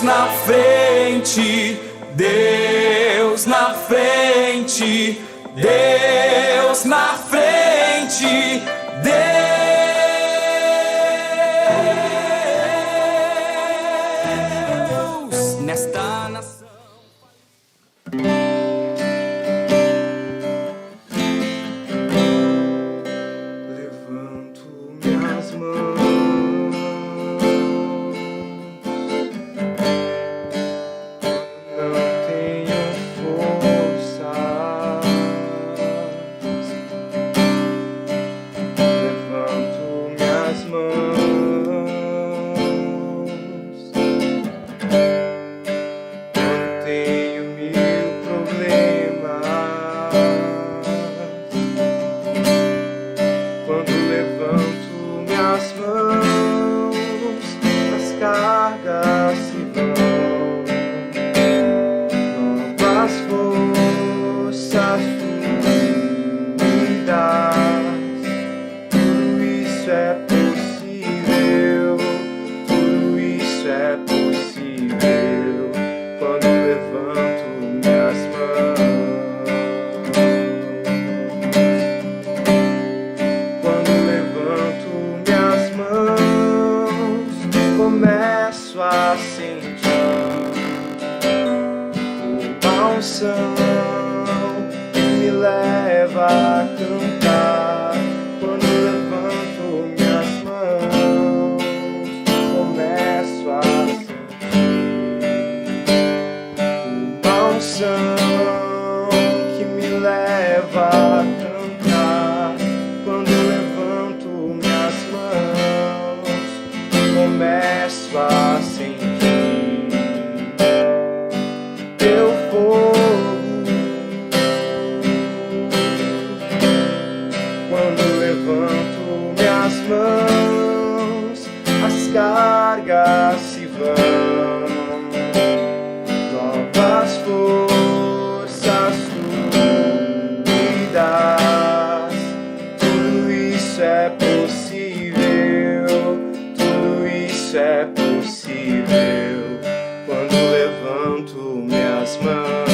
na frente, Deus na frente, Deus na frente, Deus nesta nação. Levanto minhas mãos, não tenho forças. Levanto minhas mãos, não tenho mil problemas. Quando levanto minhas mãos, as cargas se vão, novas forças fluidas. Tudo isso é possível, tudo isso é possível. Quando levanto minhas mãos, quando levanto minhas mãos, começo a sentir uma unção que me leva a cantar. Quando levanto minhas mãos, começo a sentir uma unção que me leva a cantar. Quando levanto minhas mãos, começo a sentir teu fogo. Quando levanto minhas mãos, as cargas se vão, novas forças fluidas. Tudo isso é possível, tudo isso é possível. Quando levanto minhas mãos.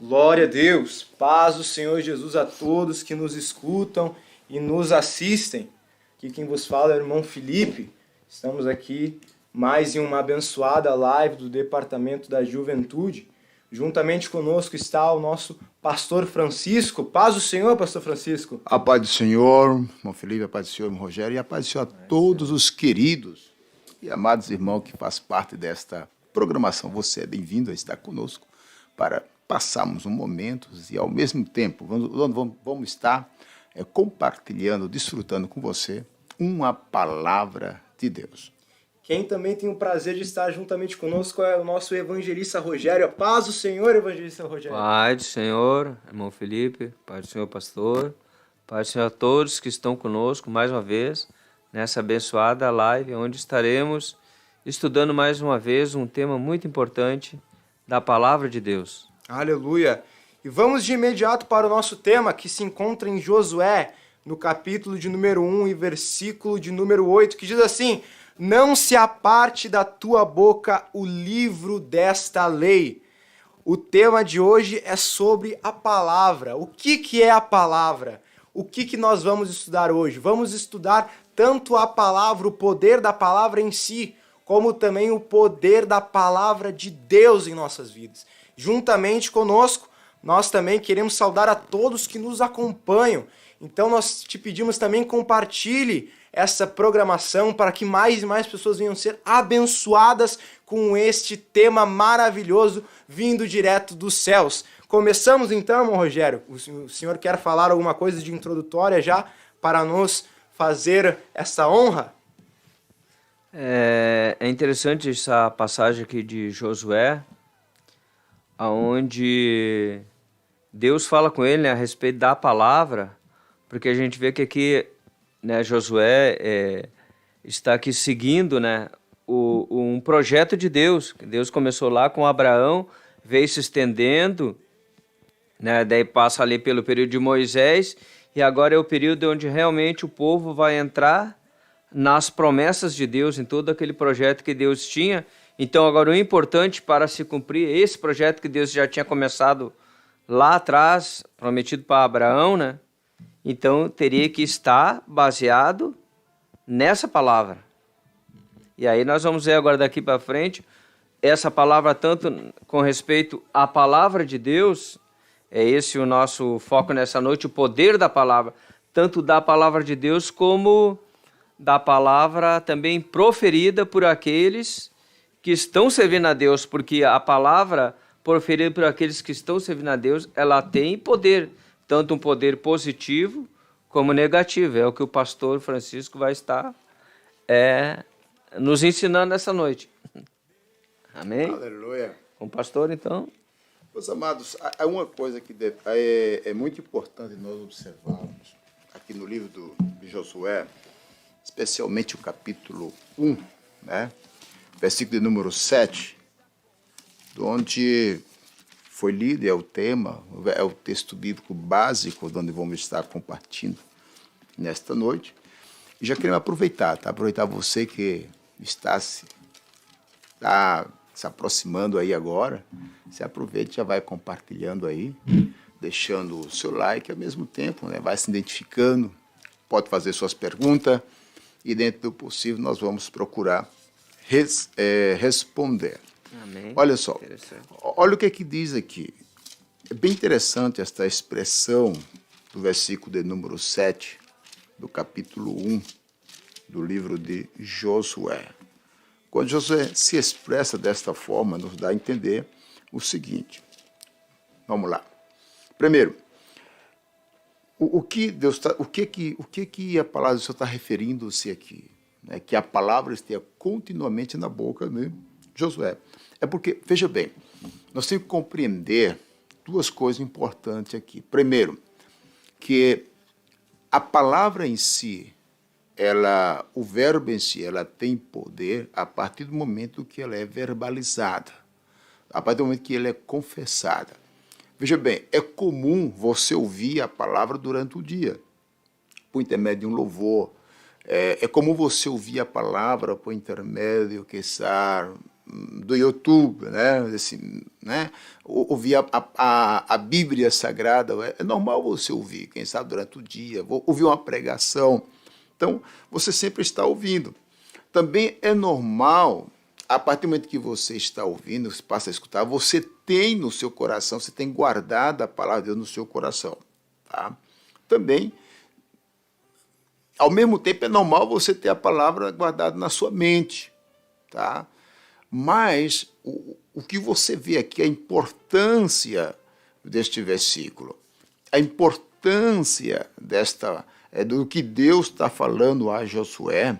Glória a Deus, paz do Senhor Jesus a todos que nos escutam e nos assistem. Aqui quem vos fala é o irmão Felipe. Estamos aqui mais em uma abençoada live do Departamento da Juventude. Juntamente conosco está o nosso pastor Francisco. Paz do Senhor, pastor Francisco. A paz do Senhor, irmão Felipe, a paz do Senhor, irmão Rogério, e a paz do Senhor a todos os queridos e amados irmãos que fazem parte desta programação. Você é bem-vindo a estar conosco para passarmos um momento e, ao mesmo tempo, vamos estar compartilhando, desfrutando com você uma palavra de Deus. Quem também tem o prazer de estar juntamente conosco é o nosso evangelista Rogério. A paz do Senhor, evangelista Rogério. Pai do Senhor, irmão Felipe, Pai do Senhor, pastor, Pai do Senhor a todos que estão conosco mais uma vez nessa abençoada live, onde estaremos estudando mais uma vez um tema muito importante da Palavra de Deus. Aleluia! E vamos de imediato para o nosso tema, que se encontra em Josué, no capítulo de número 1 e versículo de número 8, que diz assim: não se aparte da tua boca o livro desta lei. O tema de hoje é sobre a palavra. O que é a palavra? O que nós vamos estudar hoje? Vamos estudar tanto a palavra, o poder da palavra em si, como também o poder da palavra de Deus em nossas vidas. Juntamente conosco, nós também queremos saudar a todos que nos acompanham. Então nós te pedimos também, compartilhe essa programação para que mais e mais pessoas venham ser abençoadas com este tema maravilhoso vindo direto dos céus. Começamos então, irmão Rogério. O senhor quer falar alguma coisa de introdutória já para nos fazer essa honra? É interessante essa passagem aqui de Josué, onde Deus fala com ele, né, a respeito da palavra, porque a gente vê que aqui, né, Josué está aqui seguindo, né, um projeto de Deus. Deus começou lá com Abraão, veio se estendendo, né, daí passa ali pelo período de Moisés, e agora é o período onde realmente o povo vai entrar nas promessas de Deus, em todo aquele projeto que Deus tinha. Então agora o importante para se cumprir esse projeto que Deus já tinha começado lá atrás, prometido para Abraão, né? Então teria que estar baseado nessa palavra. E aí nós vamos ver agora daqui para frente, essa palavra tanto com respeito à palavra de Deus, é esse o nosso foco nessa noite, o poder da palavra, tanto da palavra de Deus como da palavra também proferida por aqueles que estão servindo a Deus, porque a palavra proferida por aqueles que estão servindo a Deus, ela tem poder, tanto um poder positivo como negativo. É o que o pastor Francisco vai estar nos ensinando essa noite. Amém? Aleluia. Com o pastor, então. Meus amados, há uma coisa que é muito importante nós observarmos aqui no livro de Josué, especialmente o capítulo 1, né? Versículo de número 7, onde foi lido, é o tema, é o texto bíblico básico, onde vamos estar compartilhando nesta noite. E já queremos aproveitar, tá? Aproveitar você que está se aproximando aí agora, se aproveite, já vai compartilhando aí, deixando o seu like ao mesmo tempo, né? Vai se identificando, pode fazer suas perguntas e dentro do possível nós vamos procurar responder. Amém. Olha só, olha o que diz aqui. É bem interessante esta expressão do versículo de número 7, do capítulo 1 do livro de Josué. Quando Josué se expressa desta forma, nos dá a entender o seguinte. Vamos lá. Primeiro, o que a palavra do Senhor está referindo-se aqui? Né? Que a palavra esteja continuamente na boca de Josué. É porque, veja bem, nós temos que compreender duas coisas importantes aqui. Primeiro, que a palavra em si, o verbo em si, ela tem poder a partir do momento que ela é verbalizada, a partir do momento que ela é confessada. Veja bem, é comum você ouvir a palavra durante o dia, por intermédio de um louvor. É comum você ouvir a palavra por intermédio, do YouTube, né? Assim, né? Ouvir a Bíblia Sagrada. É normal você ouvir, quem sabe durante o dia, ouvir uma pregação. Então, você sempre está ouvindo. Também é normal, a partir do momento que você está ouvindo, você passa a escutar, você tem no seu coração, você tem guardado a palavra de Deus no seu coração. Tá? Também, ao mesmo tempo, é normal você ter a palavra guardada na sua mente. Tá? Mas o que você vê aqui, a importância deste versículo, a importância do que Deus está falando a Josué,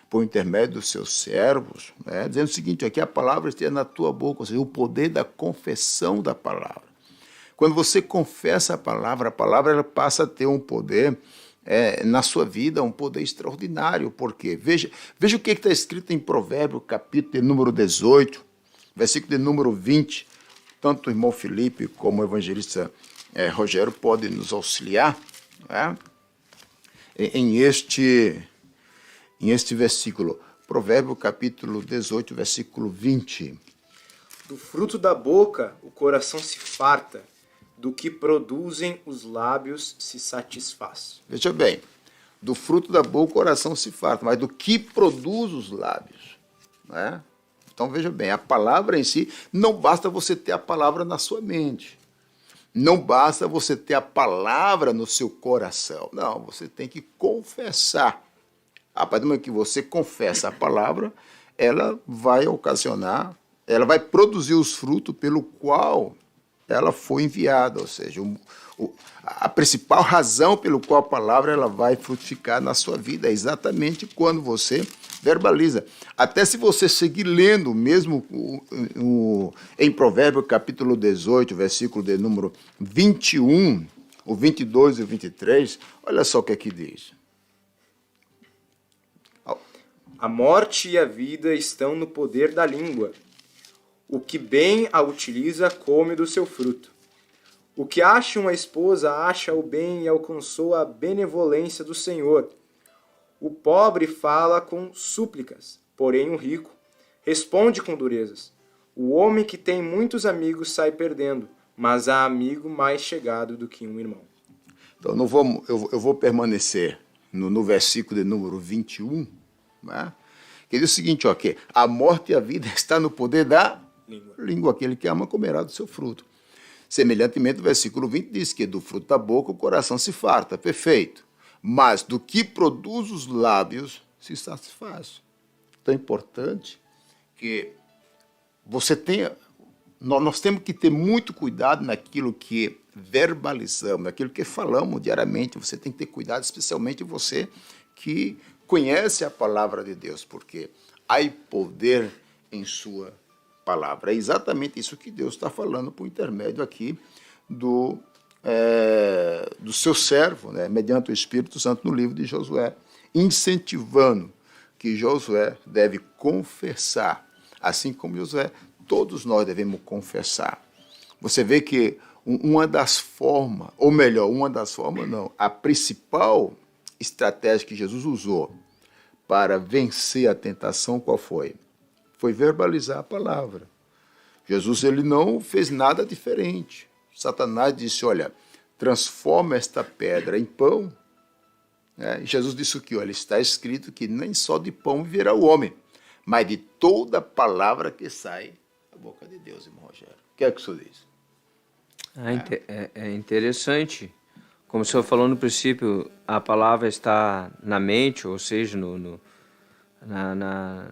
por intermédio dos seus servos, né, dizendo o seguinte, aqui a palavra esteja na tua boca, ou seja, o poder da confissão da palavra. Quando você confessa a palavra ela passa a ter um poder na sua vida, um poder extraordinário. Por quê? Veja o que está escrito em Provérbios, capítulo de número 18, versículo de número 20. Tanto o irmão Felipe como o evangelista Rogério podem nos auxiliar, né, em este versículo. Provérbios, capítulo 18, versículo 20. Do fruto da boca o coração se farta, do que produzem os lábios se satisfaz. Veja bem, do fruto da boca o coração se farta, mas do que produz os lábios, né? Então veja bem, a palavra em si, não basta você ter a palavra na sua mente, não basta você ter a palavra no seu coração, não, você tem que confessar. A partir do momento que você confessa a palavra, ela vai ela vai produzir os frutos pelo qual ela foi enviada, ou seja, a principal razão pelo qual a palavra ela vai frutificar na sua vida é exatamente quando você verbaliza. Até se você seguir lendo, mesmo em Provérbios capítulo 18, versículo de número 21, o 22 e o 23, olha só o que aqui diz. A morte e a vida estão no poder da língua. O que bem a utiliza come do seu fruto. O que acha uma esposa acha o bem e alcançou a benevolência do Senhor. O pobre fala com súplicas, porém o rico responde com durezas. O homem que tem muitos amigos sai perdendo, mas há amigo mais chegado do que um irmão. Então, eu vou permanecer no versículo de número 21, né? Que diz o seguinte, ó, que a morte e a vida está no poder da língua. Aquele que ama comerá do seu fruto. Semelhantemente, o versículo 20 diz que do fruto da boca o coração se farta, perfeito. Mas do que produz os lábios se satisfaz. Então é importante que você tenha... Nós temos que ter muito cuidado naquilo que verbalizamos, naquilo que falamos diariamente. Você tem que ter cuidado, especialmente você que conhece a palavra de Deus, porque há poder em sua palavra. É exatamente isso que Deus está falando por intermédio aqui do seu servo, né, mediante o Espírito Santo no livro de Josué, incentivando que Josué deve confessar, assim como Josué, todos nós devemos confessar. Você vê que a principal estratégia que Jesus usou para vencer a tentação, qual foi? Foi verbalizar a palavra. Jesus ele não fez nada diferente. Satanás disse, olha, transforma esta pedra em pão. E Jesus disse o que? Olha, está escrito que nem só de pão viverá o homem, mas de toda palavra que sai da boca de Deus, irmão Rogério. O que é que o senhor diz? É interessante. Como o senhor falou no princípio, a palavra está na mente, ou seja,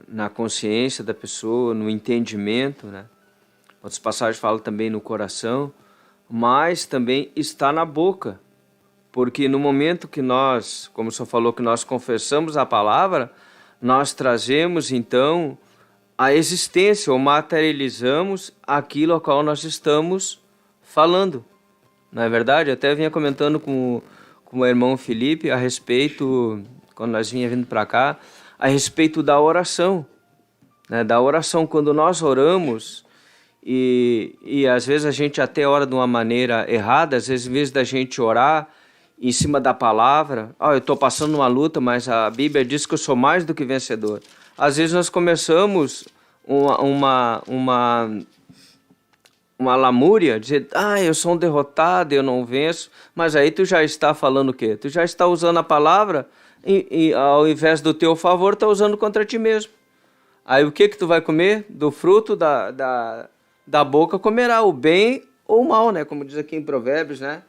na consciência da pessoa, no entendimento, né? Outras passagens falam também no coração, mas também está na boca. Porque no momento que nós, como o senhor falou, que nós confessamos a palavra, nós trazemos então a existência, ou materializamos aquilo ao qual nós estamos falando. Não é verdade? Eu até vinha comentando com o irmão Felipe a respeito, quando nós vindo para cá, a respeito da oração. Né? Da oração, quando nós oramos, e às vezes a gente até ora de uma maneira errada, às vezes em vez da gente orar em cima da palavra, eu estou passando uma luta, mas a Bíblia diz que eu sou mais do que vencedor. Às vezes nós começamos uma lamúria, dizer, eu sou um derrotado, eu não venço, mas aí tu já está falando o quê? Tu já está usando a palavra e ao invés do teu favor, está usando contra ti mesmo. Aí o que tu vai comer? Do fruto da boca comerá o bem ou o mal, né? Como diz aqui em Provérbios, né?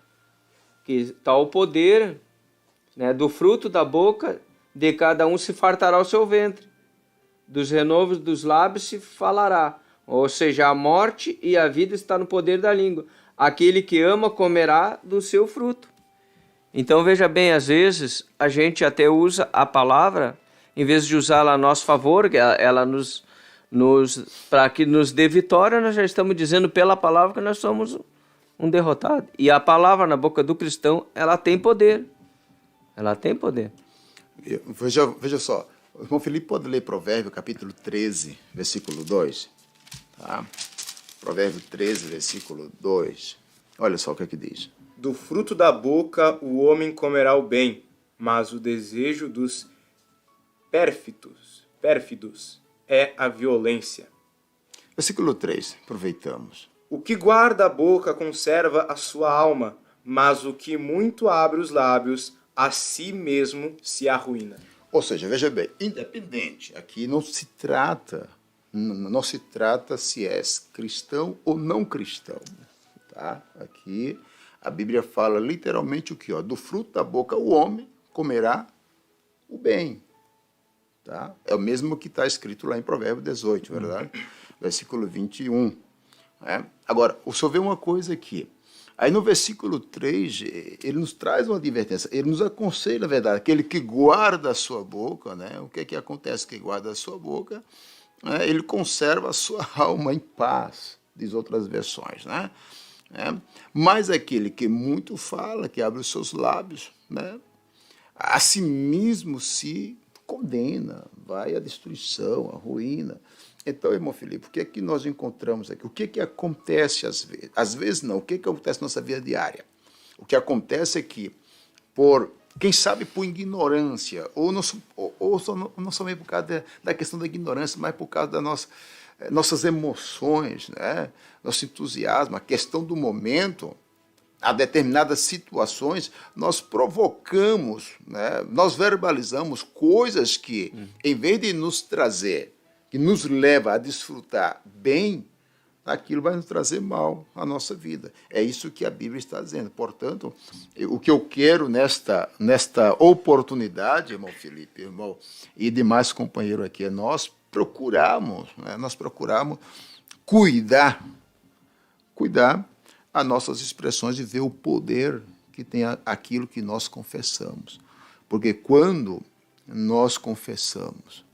Que está o poder, né? Do fruto da boca de cada um se fartará o seu ventre, dos renovos dos lábios se falará. Ou seja, a morte e a vida está no poder da língua. Aquele que ama comerá do seu fruto. Então veja bem, às vezes a gente até usa a palavra, em vez de usá-la a nosso favor, ela para que nos dê vitória, nós já estamos dizendo pela palavra que nós somos um derrotado. E a palavra na boca do cristão, ela tem poder. Ela tem poder. Veja só, o irmão Felipe pode ler Provérbio capítulo 13, versículo 2. Tá? Provérbio 13, versículo 2. Olha só o que é que diz. Do fruto da boca o homem comerá o bem, mas o desejo dos pérfidos é a violência. Versículo 3, aproveitamos. O que guarda a boca conserva a sua alma, mas o que muito abre os lábios, a si mesmo se arruína. Ou seja, veja bem, independente, aqui não se trata se és cristão ou não cristão. Tá? Aqui a Bíblia fala literalmente o que? Do fruto da boca o homem comerá o bem. Tá? É o mesmo que está escrito lá em Provérbio 18, verdade? Versículo 21. Né? Agora, o senhor vê uma coisa aqui. Aí no versículo 3, ele nos traz uma advertência, ele nos aconselha, na verdade, aquele que guarda a sua boca, né? O que é que acontece que guarda a sua boca? Ele conserva a sua alma em paz, diz outras versões, né? Mas aquele que muito fala, que abre os seus lábios, né? A si mesmo se condena, vai à destruição, à ruína. Então, irmão Felipe, o que é que nós encontramos aqui? O que é que acontece às vezes? Às vezes não. O que é que acontece na nossa vida diária? O que acontece é que, quem sabe por ignorância, ou não somente por causa da questão da ignorância, mas por causa das nossas emoções, né? Nosso entusiasmo, a questão do momento, a determinadas situações, nós provocamos, né? Nós verbalizamos coisas que, em vez de nos trazer, que nos leva a desfrutar bem, aquilo vai nos trazer mal à nossa vida. É isso que a Bíblia está dizendo. Portanto, o que eu quero nesta oportunidade, irmão Felipe, irmão, e demais companheiros aqui, é nós procurarmos cuidar as nossas expressões e ver o poder que tem aquilo que nós confessamos. Porque quando nós confessamos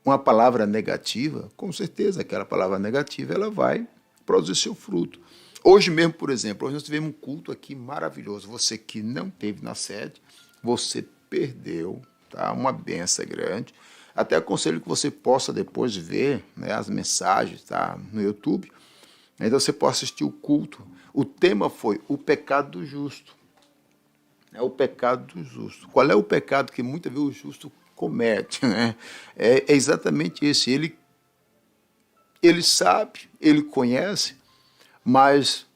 uma palavra negativa, com certeza aquela palavra negativa ela vai produzir seu fruto. Hoje mesmo, por exemplo, hoje nós tivemos um culto aqui maravilhoso. Você que não esteve na sede, você perdeu, tá? Uma benção grande. Até aconselho que você possa depois ver, né, as mensagens, tá, no YouTube. Então você pode assistir o culto. O tema foi o pecado do justo. É o pecado do justo. Qual é o pecado que muitas vezes o justo comete, né? É exatamente esse. Ele sabe, ele conhece, mas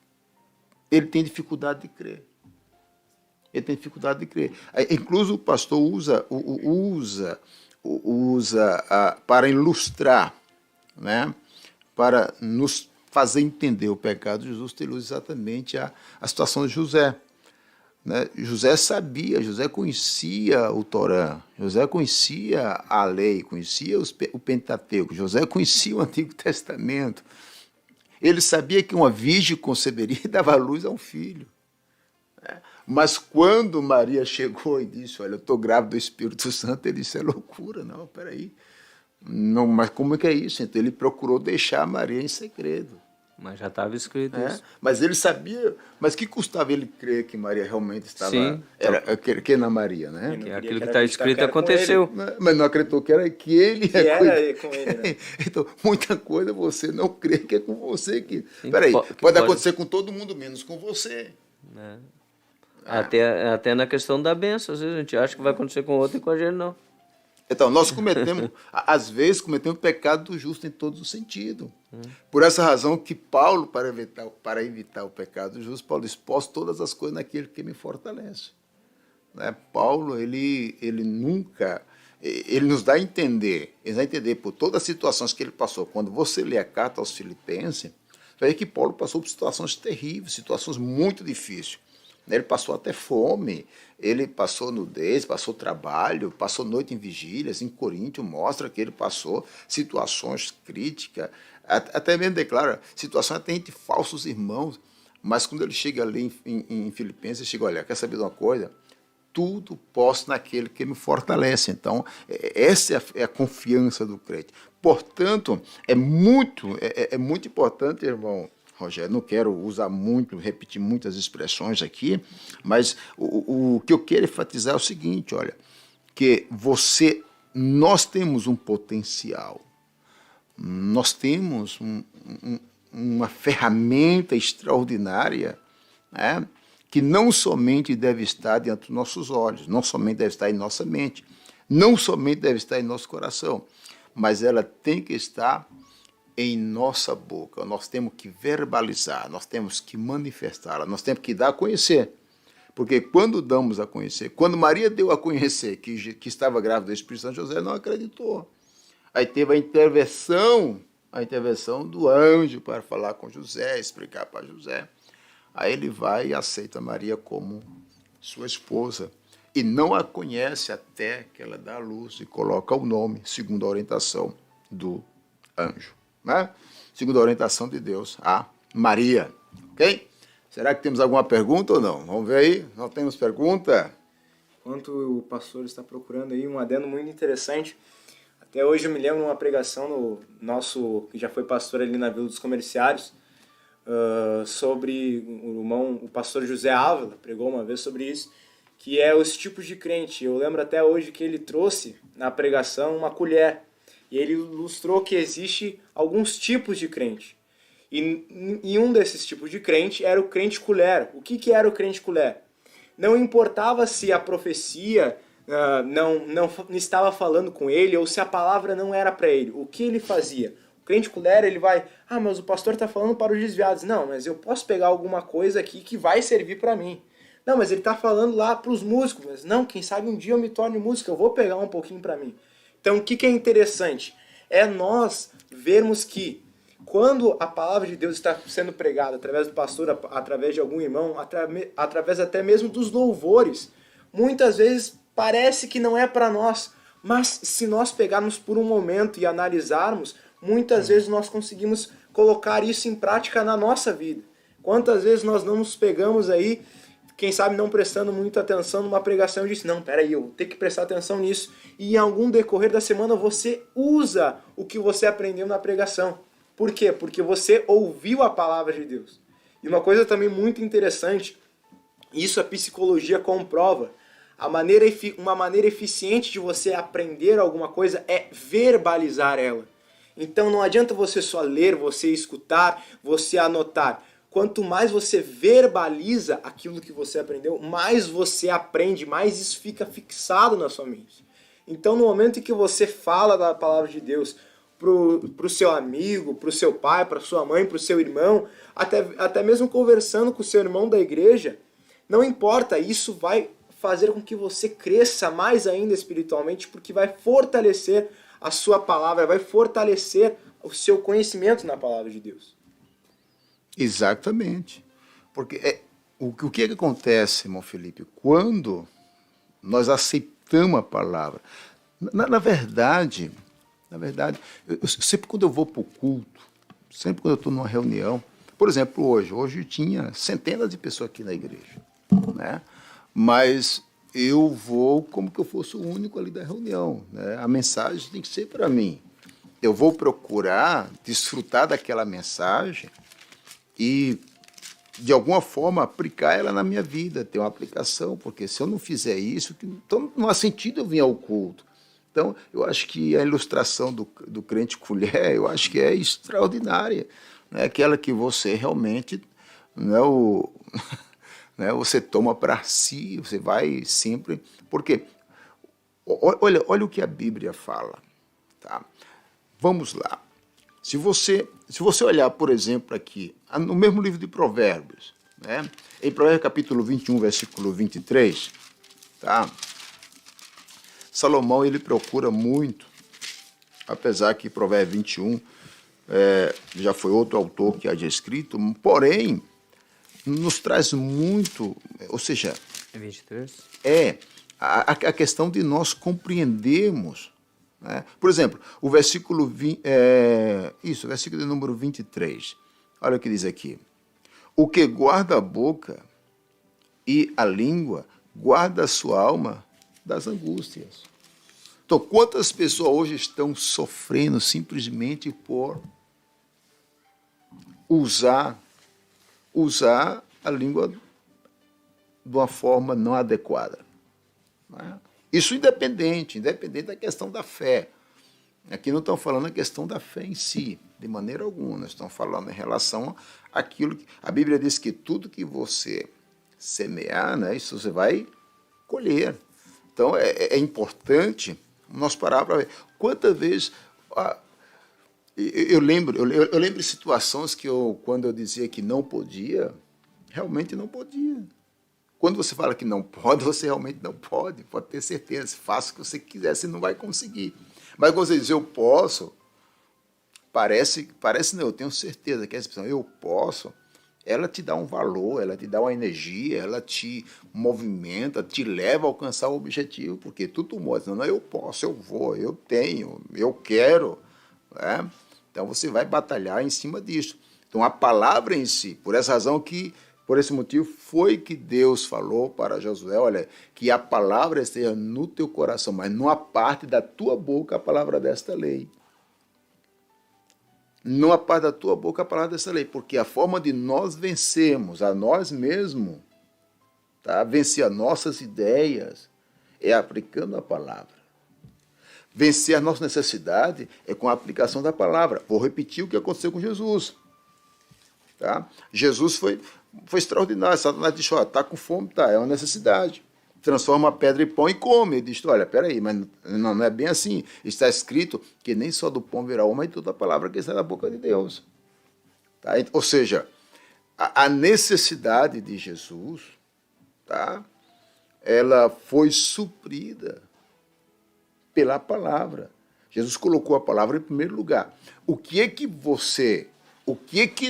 ele tem dificuldade de crer. Ele tem dificuldade de crer. Incluso o pastor usa para ilustrar, né? Para nos fazer entender o pecado justo, ele usa exatamente a situação de José. Né? José sabia, José conhecia o Torá, José conhecia a lei, conhecia o Pentateuco, José conhecia o Antigo Testamento. Ele sabia que uma virgem conceberia e dava luz a um filho. Né? Mas quando Maria chegou e disse, olha, eu estou grávida do Espírito Santo, ele disse, é loucura, não, peraí. Não, mas como é que é isso? Então ele procurou deixar Maria em segredo. Mas já estava escrito isso. Mas ele sabia, mas que custava ele crer que Maria realmente estava, Sim, que na Maria, né? Que aquilo que está escrito aconteceu. Mas não acreditou que ele era com ele, né? Então, muita coisa você não crê que é com você. Sim, Peraí, pode pode acontecer com todo mundo, menos com você. Né? Até na questão da bênção, às vezes a gente acha que vai acontecer com o outro e com a gente não. Então, nós às vezes, cometemos o pecado do justo em todos os sentidos. Por essa razão que Paulo, para evitar o pecado do justo, Paulo diz, posso todas as coisas naquele que me fortalece. Né? Paulo, ele nos dá a entender, por todas as situações que ele passou. Quando você lê a carta aos Filipenses, você vê que Paulo passou por situações terríveis, situações muito difíceis. Ele passou até fome, ele passou nudez, passou trabalho, passou noite em vigílias. Em Coríntios mostra que ele passou situações críticas, até mesmo declara situações até entre falsos irmãos. Mas quando ele chega ali em Filipenses, ele chega, olha, quer saber de uma coisa? Tudo posso naquele que me fortalece. Então, essa é a confiança do crente. Portanto, é muito importante, irmão Rogério, não quero repetir muitas expressões aqui, mas o que eu quero enfatizar é o seguinte, olha, que nós temos um potencial, nós temos uma ferramenta extraordinária, né, que não somente deve estar diante dos nossos olhos, não somente deve estar em nossa mente, não somente deve estar em nosso coração, mas ela tem que estar em nossa boca. Nós temos que verbalizar, nós temos que manifestá-la, nós temos que dar a conhecer. Porque quando damos a conhecer, quando Maria deu a conhecer que estava grávida do Espírito Santo, José não acreditou. Aí teve a intervenção do anjo para falar com José, explicar para José. Aí ele vai e aceita Maria como sua esposa e não a conhece até que ela dá a luz e coloca o nome, segundo a orientação do anjo. Né? Segundo a orientação de Deus, a Maria. Ok? Será que temos alguma pergunta ou não? Vamos ver aí. Não temos pergunta? Enquanto o pastor está procurando aí um adendo muito interessante, até hoje eu me lembro de uma pregação no nosso, que já foi pastor ali na Vila dos Comerciários, sobre o pastor José Ávila, pregou uma vez sobre isso, que é os tipos de crente. Eu lembro até hoje que ele trouxe na pregação uma colher. E ele ilustrou que existe alguns tipos de crente. E um desses tipos de crente era o crente colher. O que era o crente colher? Não importava se a profecia não estava falando com ele ou se a palavra não era para ele. O que ele fazia? O crente colher, ele vai, mas o pastor está falando para os desviados. Não, mas eu posso pegar alguma coisa aqui que vai servir para mim. Não, mas ele está falando lá para os músicos. Mas não, quem sabe um dia eu me torne músico, eu vou pegar um pouquinho para mim. Então o que é interessante? É nós vermos que quando a palavra de Deus está sendo pregada através do pastor, através de algum irmão, através até mesmo dos louvores, muitas vezes parece que não é para nós, mas se nós pegarmos por um momento e analisarmos, muitas vezes nós conseguimos colocar isso em prática na nossa vida. Quantas vezes nós não nos pegamos aí, quem sabe não prestando muita atenção numa pregação e disse, não, peraí, eu vou ter que prestar atenção nisso. E em algum decorrer da semana você usa o que você aprendeu na pregação. Por quê? Porque você ouviu a palavra de Deus. E uma coisa também muito interessante, isso a psicologia comprova, uma maneira eficiente de você aprender alguma coisa é verbalizar ela. Então não adianta você só ler, você escutar, você anotar. Quanto mais você verbaliza aquilo que você aprendeu, mais você aprende, mais isso fica fixado na sua mente. Então no momento em que você fala da palavra de Deus, para o seu amigo, para o seu pai, para sua mãe, para o seu irmão, até mesmo conversando com o seu irmão da igreja, não importa, isso vai fazer com que você cresça mais ainda espiritualmente, porque vai fortalecer a sua palavra, vai fortalecer o seu conhecimento na palavra de Deus. Exatamente. Porque o que acontece, irmão Felipe, quando nós aceitamos a palavra? Na verdade, eu sempre quando eu vou para o culto, sempre quando eu estou numa reunião, por exemplo, hoje tinha centenas de pessoas aqui na igreja, né? Mas eu vou como que eu fosse o único ali da reunião, né? A mensagem tem que ser para mim. Eu vou procurar desfrutar daquela mensagem e, de alguma forma, aplicar ela na minha vida, ter uma aplicação, porque se eu não fizer isso, então não há sentido eu vir ao culto. Então, eu acho que a ilustração do crente colher, eu acho que é extraordinária. Né? Aquela que você realmente, você toma para si, você vai sempre... Porque, olha o que a Bíblia fala. Tá? Vamos lá. Se você olhar, por exemplo, aqui, no mesmo livro de Provérbios, né? Em Provérbios capítulo 21, versículo 23, tá? Salomão, ele procura muito, apesar que Provérbios 21 já foi outro autor que haja escrito, porém, nos traz muito, ou seja... É 23? A questão de nós compreendermos, né? Por exemplo, o versículo, o versículo de número 23, olha o que diz aqui. O que guarda a boca e a língua, guarda a sua alma das angústias. Então, quantas pessoas hoje estão sofrendo simplesmente por usar a língua de uma forma não adequada? Né? Isso independente da questão da fé. Aqui não estamos falando a questão da fé em si, de maneira alguma. Nós estamos falando em relação àquilo que... A Bíblia diz que tudo que você semear, né, isso você vai colher. Então, é importante nós parar para ver. Quantas vezes... Eu lembro de situações que quando eu dizia que não podia, realmente não podia. Quando você fala que não pode, você realmente não pode. Pode ter certeza. Faça o que você quiser, você não vai conseguir. Mas quando você diz eu posso, parece não, eu tenho certeza que essa expressão eu posso, ela te dá um valor, ela te dá uma energia, ela te movimenta, te leva a alcançar o objetivo, porque tudo mostra, não, eu posso, eu vou, eu tenho, eu quero. Né? Então você vai batalhar em cima disso. Então a palavra em si, por essa razão por esse motivo, foi que Deus falou para Josué, olha, que a palavra esteja no teu coração, mas não aparte da tua boca a palavra desta lei. Não aparte da tua boca a palavra desta lei, porque a forma de nós vencermos a nós mesmos, tá? Vencer as nossas ideias, é aplicando a palavra. Vencer a nossa necessidade é com a aplicação da palavra. Vou repetir o que aconteceu com Jesus. Tá? Jesus foi extraordinário. Satanás disse, ó, está com fome, tá, é uma necessidade. Transforma a pedra em pão e come. Ele diz, olha, peraí, mas não é bem assim. Está escrito que nem só do pão virá homem, mas toda a palavra que sai da boca de Deus. Tá? Ou seja, a necessidade de Jesus, tá? Ela foi suprida pela palavra. Jesus colocou a palavra em primeiro lugar. O que é que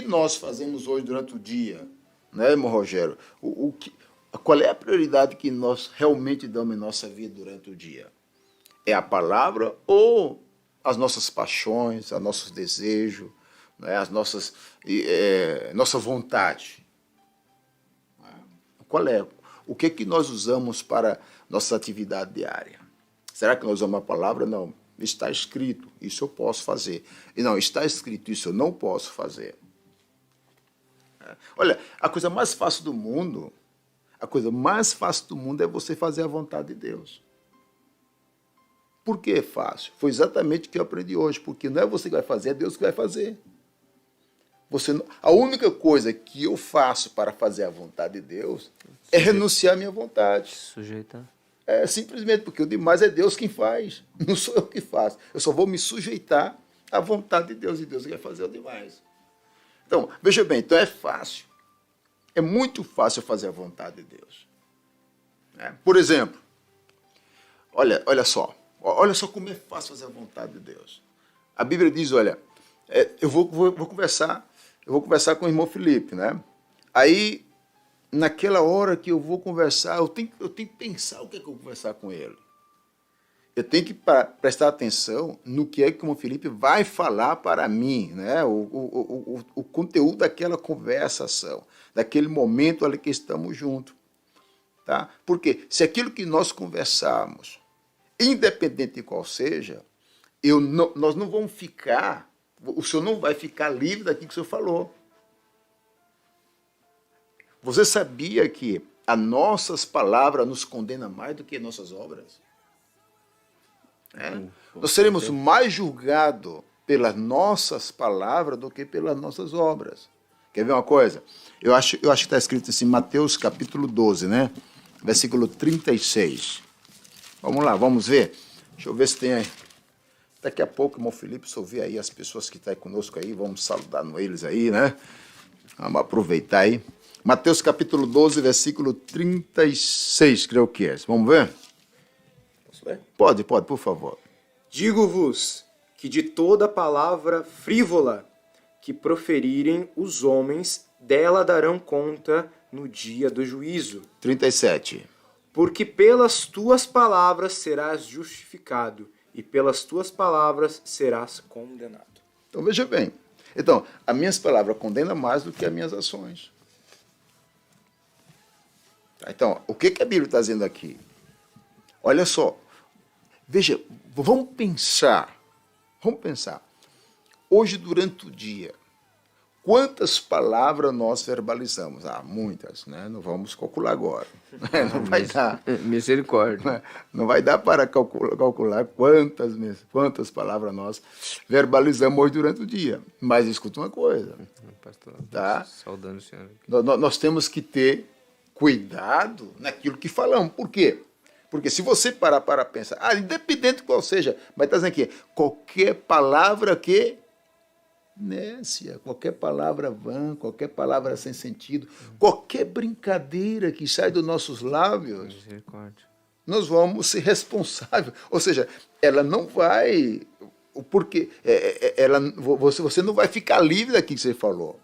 nós fazemos hoje durante o dia, né, irmão Rogério? Qual é a prioridade que nós realmente damos em nossa vida durante o dia? É a palavra ou as nossas paixões, os nossos desejos, né, nossa vontade? Qual é? O que é que nós usamos para nossa atividade diária? Será que nós usamos a palavra? Não. Está escrito, isso eu posso fazer. E não, está escrito, isso eu não posso fazer. Olha, a coisa mais fácil do mundo é você fazer a vontade de Deus. Por que é fácil? Foi exatamente o que eu aprendi hoje, porque não é você que vai fazer, é Deus que vai fazer. A única coisa que eu faço para fazer a vontade de Deus é renunciar à minha vontade. Sujeitar. É simplesmente porque o demais é Deus quem faz, não sou eu que faço. Eu só vou me sujeitar à vontade de Deus e Deus vai fazer o demais. Então, veja bem, então é fácil. É muito fácil fazer a vontade de Deus. Por exemplo, olha só como é fácil fazer a vontade de Deus. A Bíblia diz, olha, eu vou conversar com o irmão Felipe, né? Aí, naquela hora que eu vou conversar, eu tenho que pensar o que é que eu vou conversar com ele. Eu tenho que prestar atenção no que é que o irmão Felipe vai falar para mim, né? O conteúdo daquela conversação, daquele momento ali que estamos juntos. Tá? Porque se aquilo que nós conversarmos, independente de qual seja, nós não vamos ficar, o senhor não vai ficar livre daquilo que o senhor falou. Você sabia que as nossas palavras nos condenam mais do que as nossas obras? Nós seremos mais julgados pelas nossas palavras do que pelas nossas obras. Quer ver uma coisa? Eu acho que está escrito assim, Mateus capítulo 12, né? Versículo 36. Vamos lá, vamos ver. Deixa eu ver se tem aí. Daqui a pouco, irmão Felipe, se ouvir aí as pessoas que estão aí conosco aí, vamos saudar eles aí, né? Vamos aproveitar aí. Mateus capítulo 12, versículo 36, creio que é. Vamos ver? Posso ler? Pode, por favor. Digo-vos que de toda palavra frívola que proferirem os homens, dela darão conta no dia do juízo. 37. Porque pelas tuas palavras serás justificado, e pelas tuas palavras serás condenado. Então, veja bem. Então, as minhas palavras condenam mais do que as minhas ações. Então, o que a Bíblia está dizendo aqui? Olha só. Veja, vamos pensar. Hoje, durante o dia, quantas palavras nós verbalizamos? Muitas, né? Não vamos calcular agora. Não vai dar. Misericórdia. Não vai dar para calcular quantas palavras nós verbalizamos hoje durante o dia. Mas escuta uma coisa. Pastor, tá? Saudando o senhor. Nós temos que ter cuidado naquilo que falamos. Por quê? Porque se você parar para pensar, independente de qual seja, mas está dizendo aqui, qualquer palavra que nécia, qualquer palavra vã, qualquer palavra sem sentido, qualquer brincadeira que sai dos nossos lábios, Misericórdia. nós vamos ser responsáveis. Ou seja, ela não vai... Porque você não vai ficar livre daquilo que você falou.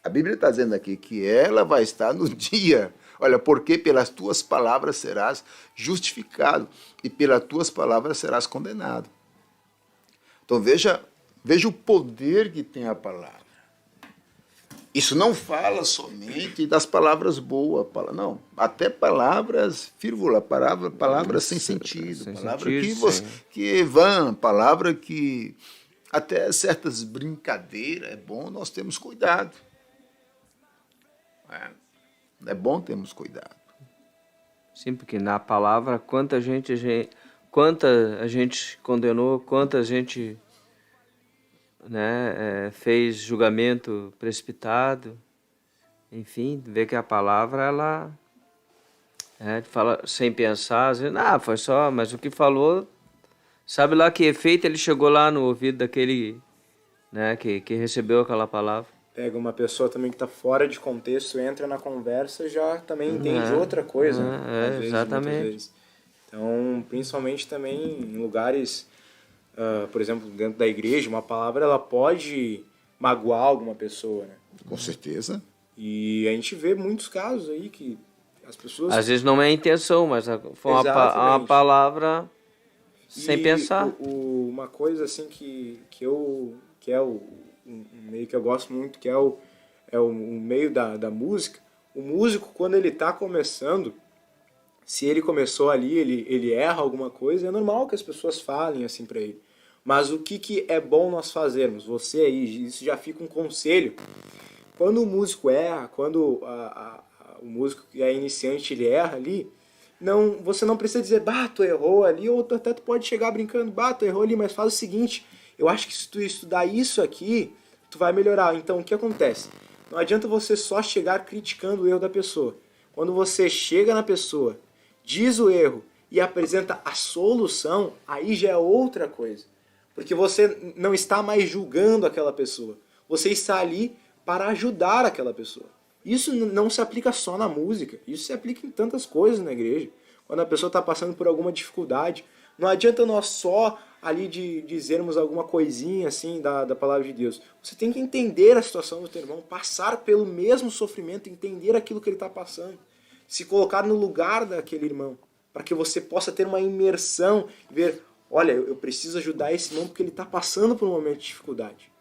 A Bíblia está dizendo aqui que ela vai estar no dia. Olha, porque pelas tuas palavras serás justificado e pelas tuas palavras serás condenado. Então veja o poder que tem a palavra. Isso não fala somente das palavras boas, não. Até palavras frívolas, palavras sem sentido, palavras que vão, palavra que até certas brincadeiras é bom nós termos cuidado. É bom termos cuidado. Sim, porque na palavra, quanta a gente condenou, quanta a gente, né, fez julgamento precipitado. Enfim, vê que a palavra, ela fala sem pensar, às vezes, foi só, mas o que falou, sabe lá que efeito ele chegou lá no ouvido daquele, né, que recebeu aquela palavra. Pega uma pessoa também que está fora de contexto, entra na conversa, já também entende outra coisa, né? Às vezes, exatamente. muitas vezes. Então, principalmente também em lugares, por exemplo, dentro da igreja, uma palavra ela pode magoar alguma pessoa, né? Com certeza. E a gente vê muitos casos aí que as pessoas... Às vezes não é a intenção, mas foi uma Exatamente. palavra sem E pensar. uma coisa assim que é um meio que eu gosto muito, que é o meio da música. O músico, quando ele está começando, se ele começou ali, ele erra alguma coisa, é normal que as pessoas falem assim para ele. Mas o que é bom nós fazermos? Você aí, isso já fica um conselho. Quando o músico erra, quando o músico que é iniciante ele erra ali, você não precisa dizer, tu errou ali, ou até tu pode chegar brincando, tu errou ali, mas faz o seguinte, eu acho que se tu estudar isso aqui, tu vai melhorar. Então, o que acontece? Não adianta você só chegar criticando o erro da pessoa. Quando você chega na pessoa, diz o erro e apresenta a solução, aí já é outra coisa. Porque você não está mais julgando aquela pessoa. Você está ali para ajudar aquela pessoa. Isso não se aplica só na música, isso se aplica em tantas coisas na igreja. Quando a pessoa está passando por alguma dificuldade, não adianta nós só ali de dizermos alguma coisinha assim da palavra de Deus. Você tem que entender a situação do teu irmão, passar pelo mesmo sofrimento, entender aquilo que ele está passando, se colocar no lugar daquele irmão, para que você possa ter uma imersão, ver, olha, eu preciso ajudar esse irmão porque ele está passando por um momento de dificuldade.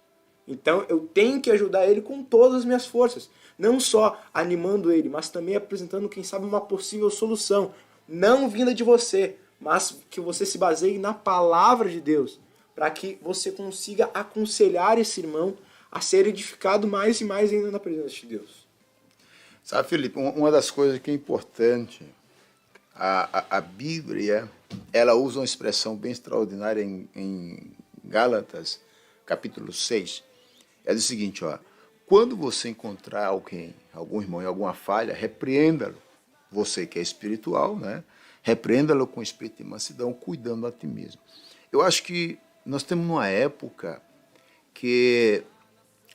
Então eu tenho que ajudar ele com todas as minhas forças. Não só animando ele, mas também apresentando, quem sabe, uma possível solução. Não vinda de você, mas que você se baseie na palavra de Deus. Para que você consiga aconselhar esse irmão a ser edificado mais e mais ainda na presença de Deus. Sabe, Felipe, uma das coisas que é importante, a Bíblia, ela usa uma expressão bem extraordinária em Gálatas, capítulo 6. Ela diz o seguinte, quando você encontrar algum irmão em alguma falha, repreenda-lo. Você que é espiritual, né? Repreenda-lo com espírito de mansidão, cuidando a ti mesmo. Eu acho que nós temos uma época que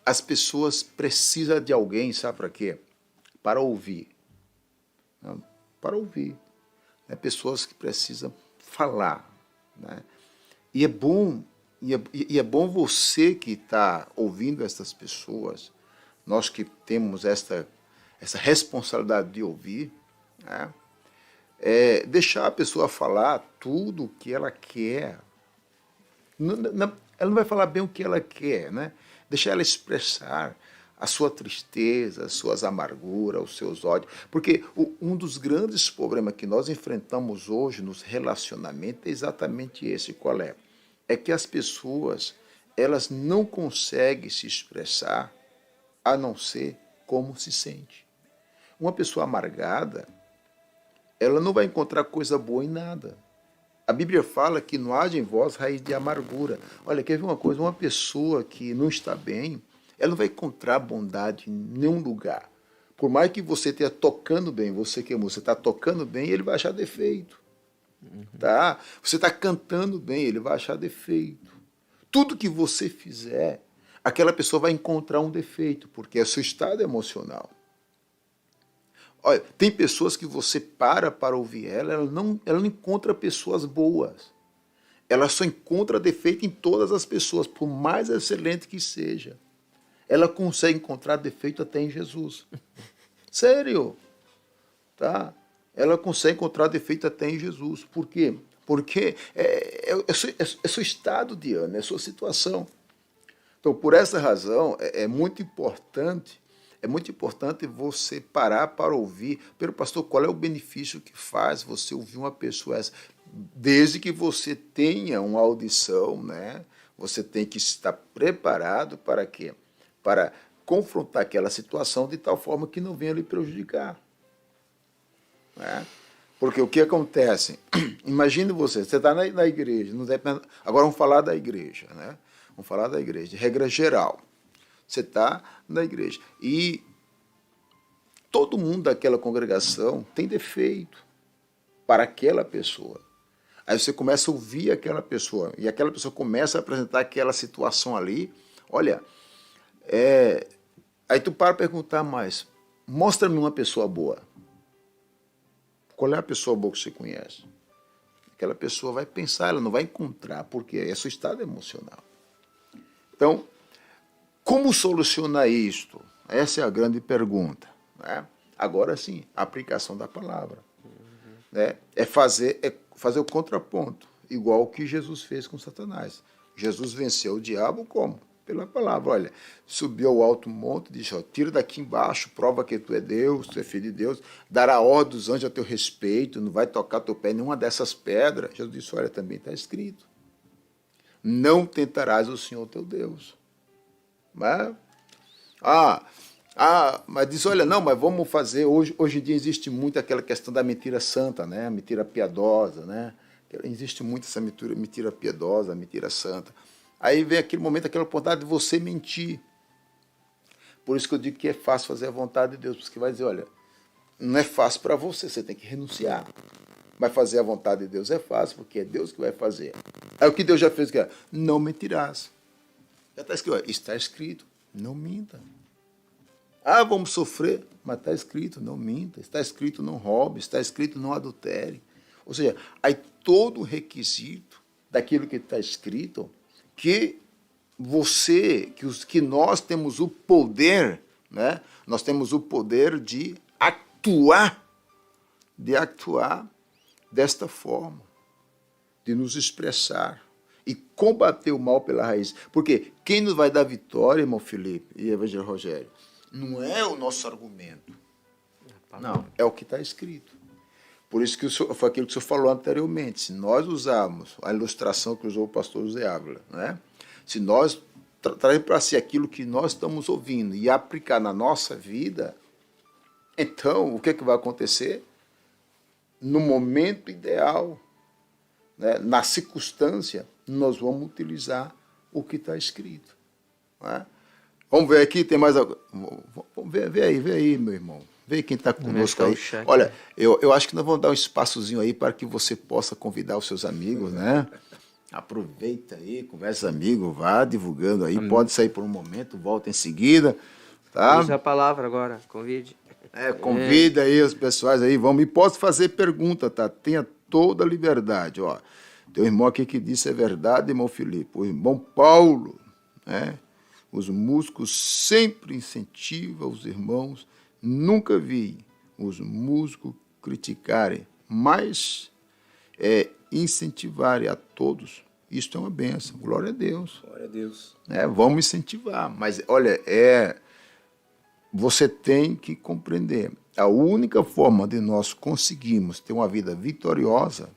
as pessoas precisam de alguém, sabe para quê? Para ouvir. Não, para ouvir. Né? Pessoas que precisam falar. Né? E é bom você que está ouvindo essas pessoas, nós que temos essa responsabilidade de ouvir, né? Deixar a pessoa falar tudo o que ela quer. Ela não vai falar bem o que ela quer, né? Deixar ela expressar a sua tristeza, as suas amarguras, os seus ódios. Porque um dos grandes problemas que nós enfrentamos hoje nos relacionamentos é exatamente esse. Qual é? É que as pessoas, elas não conseguem se expressar a não ser como se sente. Uma pessoa amargada, ela não vai encontrar coisa boa em nada. A Bíblia fala que não haja em vós raiz de amargura. Olha, quer ver uma coisa? Uma pessoa que não está bem, ela não vai encontrar bondade em nenhum lugar. Por mais que você esteja tocando bem, você está tocando bem, ele vai achar defeito. Tá? Você está cantando bem, ele vai achar defeito. Tudo que você fizer, aquela pessoa vai encontrar um defeito, porque é o seu estado emocional. Olha, tem pessoas que você para ouvir ela não encontra pessoas boas. Ela só encontra defeito em todas as pessoas, por mais excelente que seja. Ela consegue encontrar defeito até em Jesus. Sério. Tá? Ela consegue encontrar defeito até em Jesus. Por quê? Porque é seu estado de ânimo, é sua situação. Então, por essa razão, é muito importante você parar para ouvir. Pero, pastor, qual é o benefício que faz você ouvir uma pessoa essa? Desde que você tenha uma audição, né? Você tem que estar preparado para quê? Para confrontar aquela situação de tal forma que não venha lhe prejudicar. Né? Porque o que acontece? Imagine você está na igreja, não depende, agora vamos falar da igreja, né? Vamos falar da igreja, de regra geral. Você está na igreja e todo mundo daquela congregação tem defeito para aquela pessoa. Aí você começa a ouvir aquela pessoa e aquela pessoa começa a apresentar aquela situação ali. Olha, aí tu para perguntar mais, mostra-me uma pessoa boa. Qual é a pessoa boa que você conhece? Aquela pessoa vai pensar, ela não vai encontrar, porque é seu estado emocional. Então, como solucionar isto? Essa é a grande pergunta. Né? Agora sim, a aplicação da palavra. Né? É fazer o contraponto, igual o que Jesus fez com Satanás. Jesus venceu o diabo como? Pela palavra. Olha, subiu ao alto monte, disse, ó, tira daqui embaixo, prova que tu é Deus, tu é filho de Deus, dará ordem dos anjos a teu respeito, não vai tocar teu pé em nenhuma dessas pedras. Jesus disse, olha, também está escrito, não tentarás o Senhor teu Deus. Mas, mas diz, olha, não, mas vamos fazer, hoje em dia existe muito aquela questão da mentira santa, né? A mentira piedosa, né? Existe muito essa mentira piedosa, a mentira santa. Aí vem aquele momento, aquela oportunidade de você mentir. Por isso que eu digo que é fácil fazer a vontade de Deus, porque vai dizer, olha, não é fácil para você, você tem que renunciar. Mas fazer a vontade de Deus é fácil, porque é Deus que vai fazer. Aí o que Deus já fez, que é, não mentirás. Já está escrito, não minta. Vamos sofrer, mas está escrito, não minta. Está escrito, não roube. Está escrito, não adultere. Ou seja, aí todo o requisito daquilo que está escrito, que nós temos o poder, né? Nós temos o poder de atuar desta forma, de nos expressar e combater o mal pela raiz. Porque quem nos vai dar vitória, irmão Felipe e evangelho Rogério, não é o nosso argumento. Não, é o que está escrito. Por isso que foi aquilo que o senhor falou anteriormente. Se nós usarmos a ilustração que usou o pastor José Ávila, né? Se nós trazermos para si aquilo que nós estamos ouvindo e aplicar na nossa vida, então o que vai acontecer? No momento ideal, né? Na circunstância, nós vamos utilizar o que está escrito. Né? Vamos ver aqui, tem mais algo. Vê aí, meu irmão. Vê quem está conosco aí. Olha, eu acho que nós vamos dar um espaçozinho aí para que você possa convidar os seus amigos, né? Aproveita aí, conversa amigos, vá divulgando aí. Pode sair por um momento, volta em seguida. Tá? Usa a palavra agora, convide. Convida aí os pessoais aí, vamos. E pode fazer pergunta, tá? Tenha toda a liberdade, ó. Tem um irmão aqui que disse, é verdade, irmão Felipe. O irmão Paulo, né? Os músicos sempre incentivam os irmãos. Nunca vi os músicos criticarem, mas incentivarem a todos. Isto é uma bênção. Glória a Deus. Glória a Deus. Vamos incentivar. Mas, olha, você tem que compreender. A única forma de nós conseguirmos ter uma vida vitoriosa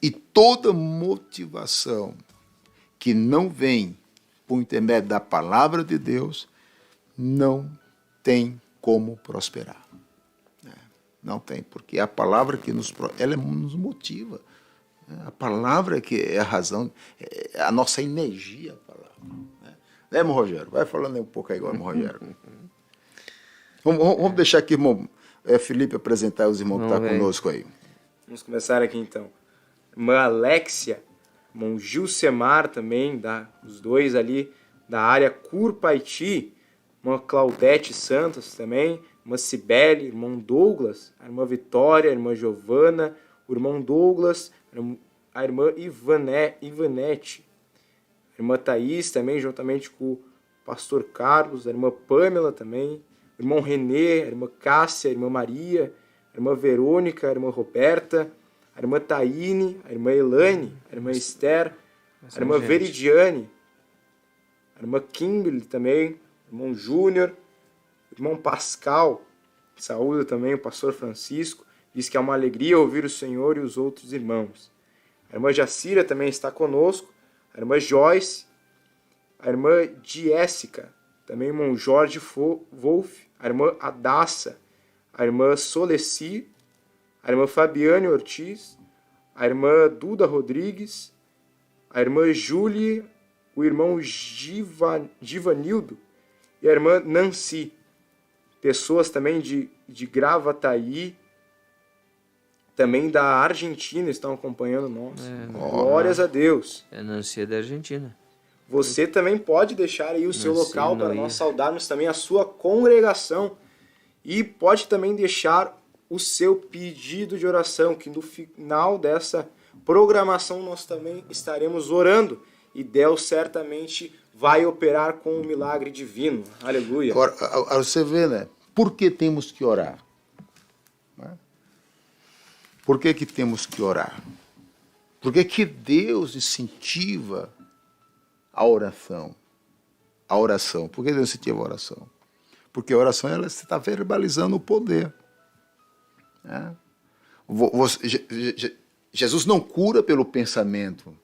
e toda motivação que não vem por intermédio da palavra de Deus, não tem como prosperar. Não tem, porque é a palavra que nos motiva. A palavra que é a razão, é a nossa energia, a palavra. Né, irmão Rogério? Vai falando aí um pouco aí agora, irmão Rogério. Vamos deixar aqui, irmão Felipe, apresentar os irmãos que estão conosco aí. Vamos começar aqui, então. Irmã Alexia, irmão Gilcemar também, os dois ali da área Curpaiti, irmã Claudete Santos também, irmã Cibele, irmão Douglas, a irmã Vitória, a irmã Giovana, o irmão Douglas, a irmã Ivanete, a irmã Thaís também, juntamente com o pastor Carlos, a irmã Pâmela também, o irmão Renê, a irmã Cássia, a irmã Maria, a irmã Verônica, a irmã Roberta, a irmã Taine, a irmã Elaine, a irmã Esther, a irmã Veridiane, a irmã Kimberly também, o irmão Júnior, o irmão Pascal, saúda também o pastor Francisco, diz que é uma alegria ouvir o Senhor e os outros irmãos. A irmã Jacira também está conosco, a irmã Joyce, a irmã Jéssica, também o irmão Jorge Wolf, a irmã Adassa, a irmã Soleci, a irmã Fabiane Ortiz, a irmã Duda Rodrigues, a irmã Júlia, o irmão Givanildo e a irmã Nancy. Pessoas também de Gravataí, também da Argentina estão acompanhando nós. Glórias a Deus. É Nancy da Argentina. Você também pode deixar aí o seu Nancy local para Noia. nós saudarmos também a sua congregação. E pode também deixar o seu pedido de oração, que no final dessa programação nós também estaremos orando. E Deus certamente vai operar com um milagre divino. Aleluia. Agora, você vê, né? Por que temos que orar? Né? Por que temos que orar? Por que Deus incentiva a oração? A oração. Por que Deus incentiva a oração? Porque a oração, ela está verbalizando o poder. Né? Jesus não cura pelo pensamento.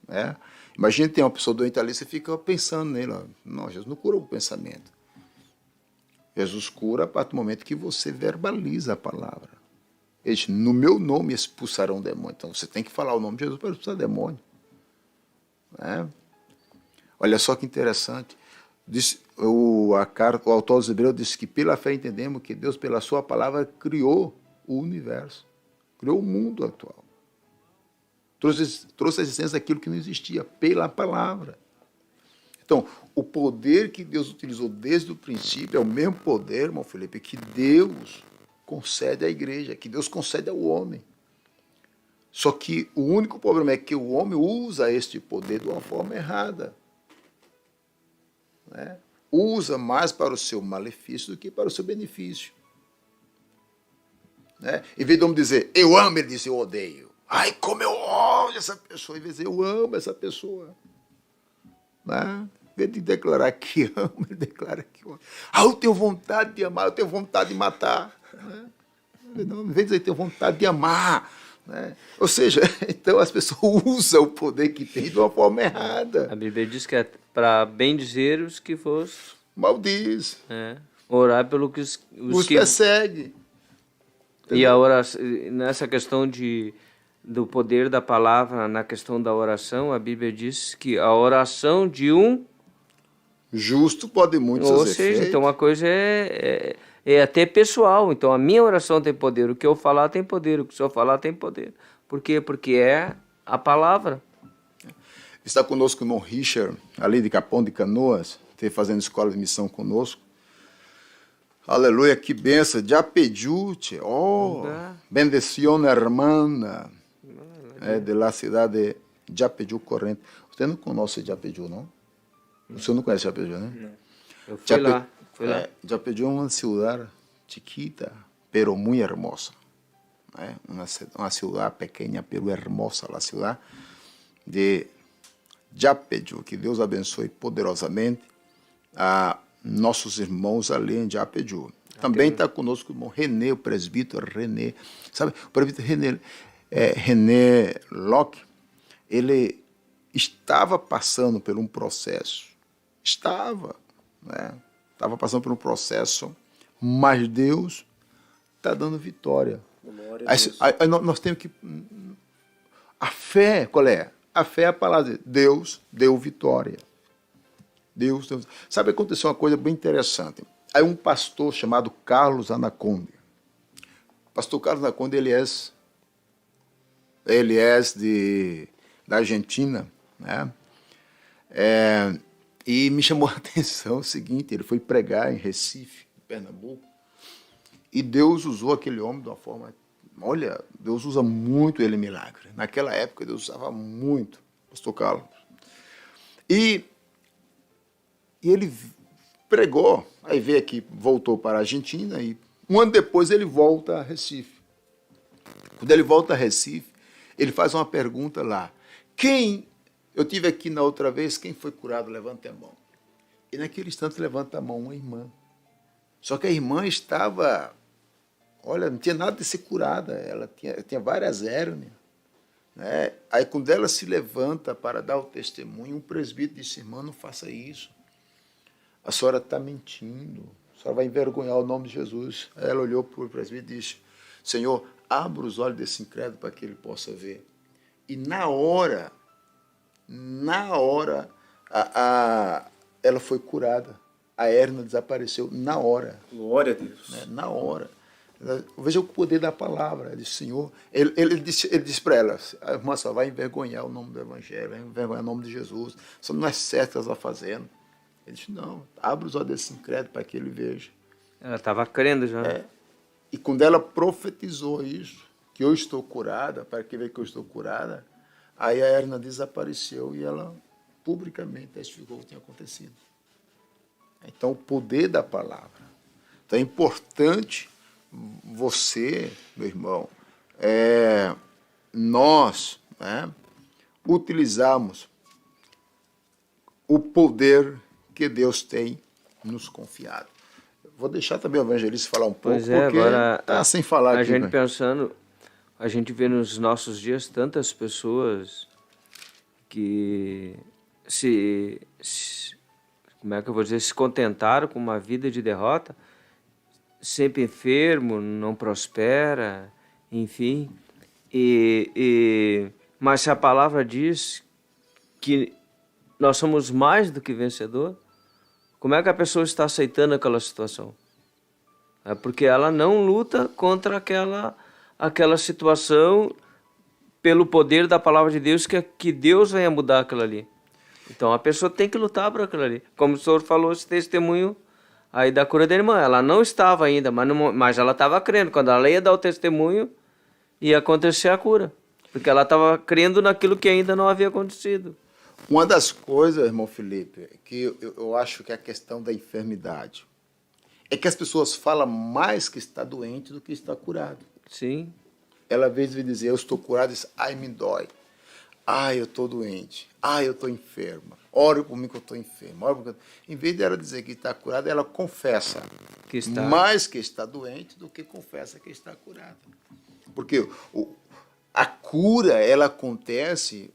Né? Imagina tem uma pessoa doente ali, você fica pensando nele. Ó. Não, Jesus não cura o pensamento. Jesus cura a partir do momento que você verbaliza a palavra. Ele diz, no meu nome expulsarão demônio. Então você tem que falar o nome de Jesus para expulsar demônio. Né? Olha só que interessante. Diz, o autor aos Hebreus disse que pela fé entendemos que Deus, pela sua palavra, criou o universo. Criou o mundo atual. Trouxe a existência daquilo que não existia, pela palavra. Então, o poder que Deus utilizou desde o princípio é o mesmo poder, irmão Felipe, que Deus concede à igreja, que Deus concede ao homem. Só que o único problema é que o homem usa este poder de uma forma errada. Né? Usa mais para o seu malefício do que para o seu benefício. Né? Em vez de homem dizer, eu amo, ele diz, eu odeio. Ai, como eu odeio essa pessoa. Em vez de dizer, eu amo essa pessoa. Né? Em vez de declarar que ama, ele declara que ama. Ah, eu tenho vontade de amar, eu tenho vontade de matar. Né? Não, em vez de dizer, eu tenho vontade de amar. Né? Ou seja, então as pessoas usam o poder que tem de uma forma errada. A Bíblia diz que é para bendizer os que vos... Maldiz. Orar pelo que os Os que... persegue. E a oração, nessa questão do poder da palavra, na questão da oração, a Bíblia diz que a oração de um... Justo pode muito Ou seus seja, efeitos. então uma coisa é até pessoal. Então a minha oração tem poder, o que eu falar tem poder, o que o senhor falar tem poder. Por quê? Porque é a palavra. Está conosco o irmão Richard, ali de Capão de Canoas, fazendo escola de missão conosco. Aleluia, que benção. Já pediu, bendición hermana, de la cidade de Japediú, Corrente. Você não conhece Japediú, não? O senhor não conhece Japediú, né? Não. Eu fui lá. Japediú é uma cidade chiquita, pero muy hermosa. Uma cidade pequena, pero hermosa, a cidade de Japediú. Que Deus abençoe poderosamente a nossos irmãos ali em Japediú. Também está conosco o irmão René, o presbítero René. Sabe, o presbítero René Locke, ele estava passando por um processo. Estava passando por um processo, mas Deus está dando vitória. Aí nós temos que... A fé, qual é? A fé é a palavra de Deus deu vitória. Deus. Sabe, aconteceu uma coisa bem interessante. Aí um pastor chamado Carlos Anaconda. Pastor Carlos Anaconda, ele é da Argentina, né? E me chamou a atenção o seguinte, ele foi pregar em Recife, Pernambuco, e Deus usou aquele homem de uma forma... Olha, Deus usa muito ele em milagre. Naquela época, Deus usava muito pastor Carlos. E ele pregou, aí veio aqui, voltou para a Argentina, e um ano depois ele volta a Recife. Quando ele volta a Recife, ele faz uma pergunta lá. Eu tive aqui na outra vez, quem foi curado? Levante a mão. E naquele instante levanta a mão uma irmã. Só que a irmã estava, olha, não tinha nada de ser curada, ela tinha várias hérnias. Né? Aí quando ela se levanta para dar o testemunho, um presbítero disse, irmã, não faça isso. A senhora está mentindo, a senhora vai envergonhar o nome de Jesus. Aí ela olhou para o presbítero e disse, Senhor, abra os olhos desse incrédulo para que ele possa ver. E na hora, ela foi curada. A hérnia desapareceu na hora. Glória a Deus. Né? Na hora. Veja o poder da palavra. Ele disse, Senhor, ele disse para ela, a irmã só vai envergonhar o nome do Evangelho, vai envergonhar o nome de Jesus. Isso não é certo que ela está fazendo. Ele disse, não, abre os olhos desse incrédulo para que ele veja. Ela estava crendo já. E quando ela profetizou isso, que eu estou curada, para que veja que eu estou curada, aí a hérnia desapareceu e ela publicamente testificou o que tinha acontecido. Então, o poder da palavra. Então, é importante você, meu irmão, nós, né, utilizarmos o poder que Deus tem nos confiado. Vou deixar também o evangelista falar um pouco, porque agora, está sem falar a aqui. gente pensando, a gente vê nos nossos dias tantas pessoas que como é que eu vou dizer, se contentaram com uma vida de derrota, sempre enfermo, não prospera, enfim. Mas se a palavra diz que nós somos mais do que vencedor, como é que a pessoa está aceitando aquela situação? É porque ela não luta contra aquela situação pelo poder da palavra de Deus, que Deus venha mudar aquilo ali. Então a pessoa tem que lutar por aquilo ali. Como o senhor falou, esse testemunho aí da cura da irmã, ela não estava ainda, mas ela estava crendo. Quando ela ia dar o testemunho, ia acontecer a cura. Porque ela estava crendo naquilo que ainda não havia acontecido. Uma das coisas, irmão Felipe, que eu acho que é a questão da enfermidade, é que as pessoas falam mais que está doente do que está curado. Sim. Ela, às vezes, vai dizer, eu estou curado, diz, ai, me dói. Ai, eu estou doente. Ai, eu estou enferma. Ore por mim que eu estou enferma. Em vez dela dizer que está curada, ela confessa Que está. mais que está doente do que confessa que está curada. Porque a cura, ela acontece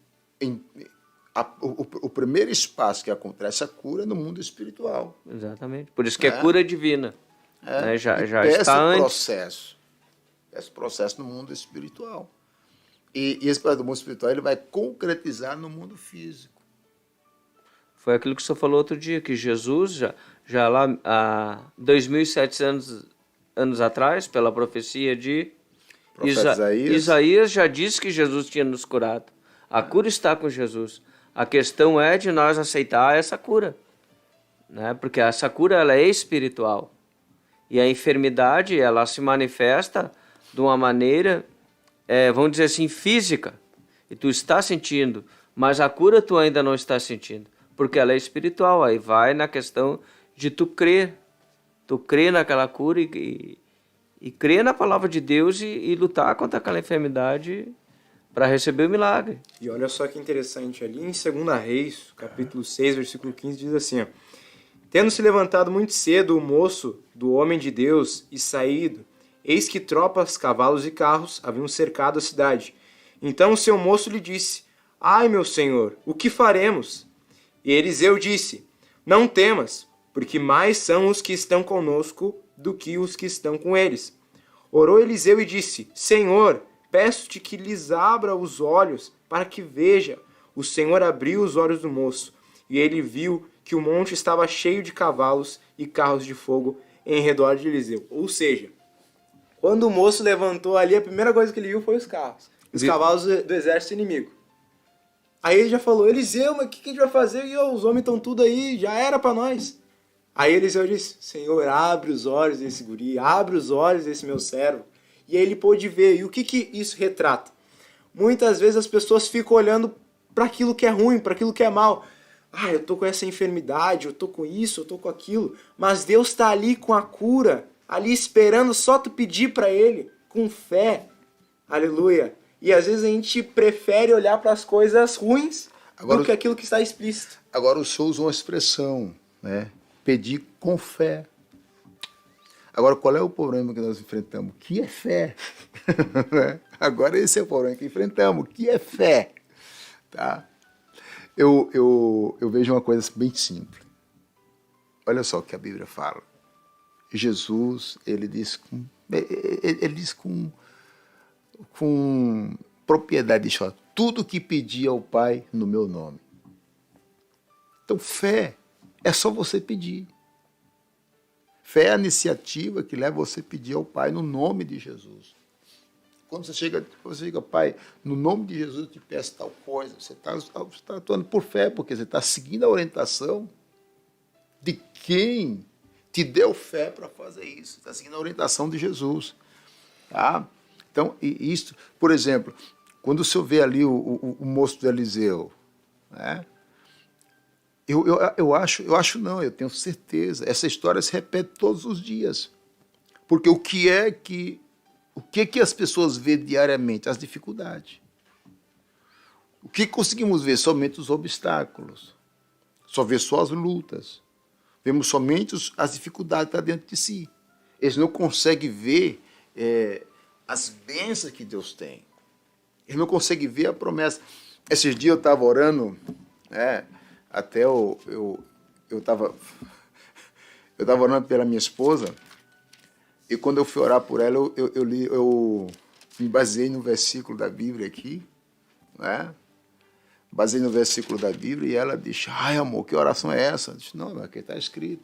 o primeiro espaço que acontece a cura é no mundo espiritual. Exatamente. Por isso que é cura divina. Né? Já está antes. Esse processo no mundo espiritual. E esse processo do mundo espiritual ele vai concretizar no mundo físico. Foi aquilo que o senhor falou outro dia, que Jesus, já lá há 2.700 anos atrás, pela profecia de Isaías, já disse que Jesus tinha nos curado. A cura está com Jesus. A questão é de nós aceitar essa cura, né? Porque essa cura ela é espiritual. E a enfermidade ela se manifesta de uma maneira, vamos dizer assim, física. E tu está sentindo, mas a cura tu ainda não está sentindo. Porque ela é espiritual. Aí vai na questão de tu crer. Tu crer naquela cura e crer na palavra de Deus e lutar contra aquela enfermidade para receber o milagre. E olha só que interessante, ali em 2 Reis, capítulo 6, versículo 15, diz assim, ó, tendo se levantado muito cedo o moço do homem de Deus e saído, eis que tropas, cavalos e carros haviam cercado a cidade. Então o seu moço lhe disse, ai, meu senhor, o que faremos? E Eliseu disse, não temas, porque mais são os que estão conosco do que os que estão com eles. Orou Eliseu e disse, Senhor, peço-te que lhes abra os olhos para que veja. O Senhor abriu os olhos do moço, e ele viu que o monte estava cheio de cavalos e carros de fogo em redor de Eliseu. Ou seja, quando o moço levantou ali, a primeira coisa que ele viu foi os carros. Os cavalos do exército inimigo. Aí ele já falou, Eliseu, mas o que a gente vai fazer? E os homens estão tudo aí, já era para nós. Aí Eliseu disse, Senhor, abre os olhos desse guri, abre os olhos desse meu servo. E aí ele pôde ver. E o que isso retrata? Muitas vezes as pessoas ficam olhando para aquilo que é ruim, para aquilo que é mal. Ah, eu tô com essa enfermidade, eu tô com isso, eu tô com aquilo. Mas Deus está ali com a cura, ali esperando só tu pedir para Ele, com fé. Aleluia. E às vezes a gente prefere olhar para as coisas ruins do que aquilo que está explícito. Agora o senhor usou uma expressão, né? Pedir com fé. Agora, qual é o problema que nós enfrentamos? Que é fé. Agora esse é o problema que enfrentamos. Que é fé. Tá? Eu vejo uma coisa bem simples. Olha só o que a Bíblia fala. Jesus, ele diz com com propriedade, diz, ó, tudo que pedir ao Pai no meu nome. Então, fé é só você pedir. Fé é a iniciativa que leva você a pedir ao Pai no nome de Jesus. Quando você chega, Pai, no nome de Jesus eu te peço tal coisa, você está atuando por fé, porque você está seguindo a orientação de quem te deu fé para fazer isso. Você está seguindo a orientação de Jesus. Tá? Então, isso, por exemplo, quando o senhor vê ali o moço do Eliseu, né? Eu tenho certeza, essa história se repete todos os dias. Porque o que as pessoas veem diariamente? As dificuldades. O que conseguimos ver? Somente os obstáculos. Só vê só as lutas. Vemos somente as dificuldades que estão dentro de si. Eles não conseguem ver as bênçãos que Deus tem. Eles não conseguem ver a promessa. Esses dias eu estava orando, até eu estava orando pela minha esposa, e quando eu fui orar por ela, eu me baseei no versículo da Bíblia aqui, né? Baseei no versículo da Bíblia, e ela disse, ai amor, que oração é essa? Eu disse, não, mas aqui está escrito.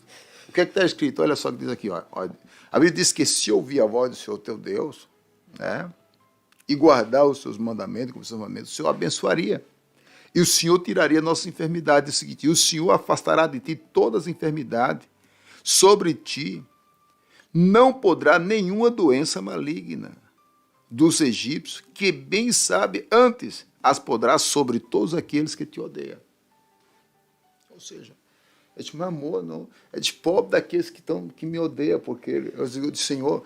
O que é que está escrito? Olha só o que diz aqui, ó. A Bíblia diz que se ouvir a voz do Senhor teu Deus, né, e guardar os seus mandamentos, como seus mandamentos, o Senhor abençoaria. E o Senhor tiraria a nossa enfermidade. É o seguinte, e o Senhor afastará de ti todas as enfermidades. Sobre ti não poderá nenhuma doença maligna dos egípcios, que bem sabe, antes as podrá sobre todos aqueles que te odeiam. Ou seja, é de meu amor, não, é de pobre daqueles que me odeiam, porque eu digo, Senhor,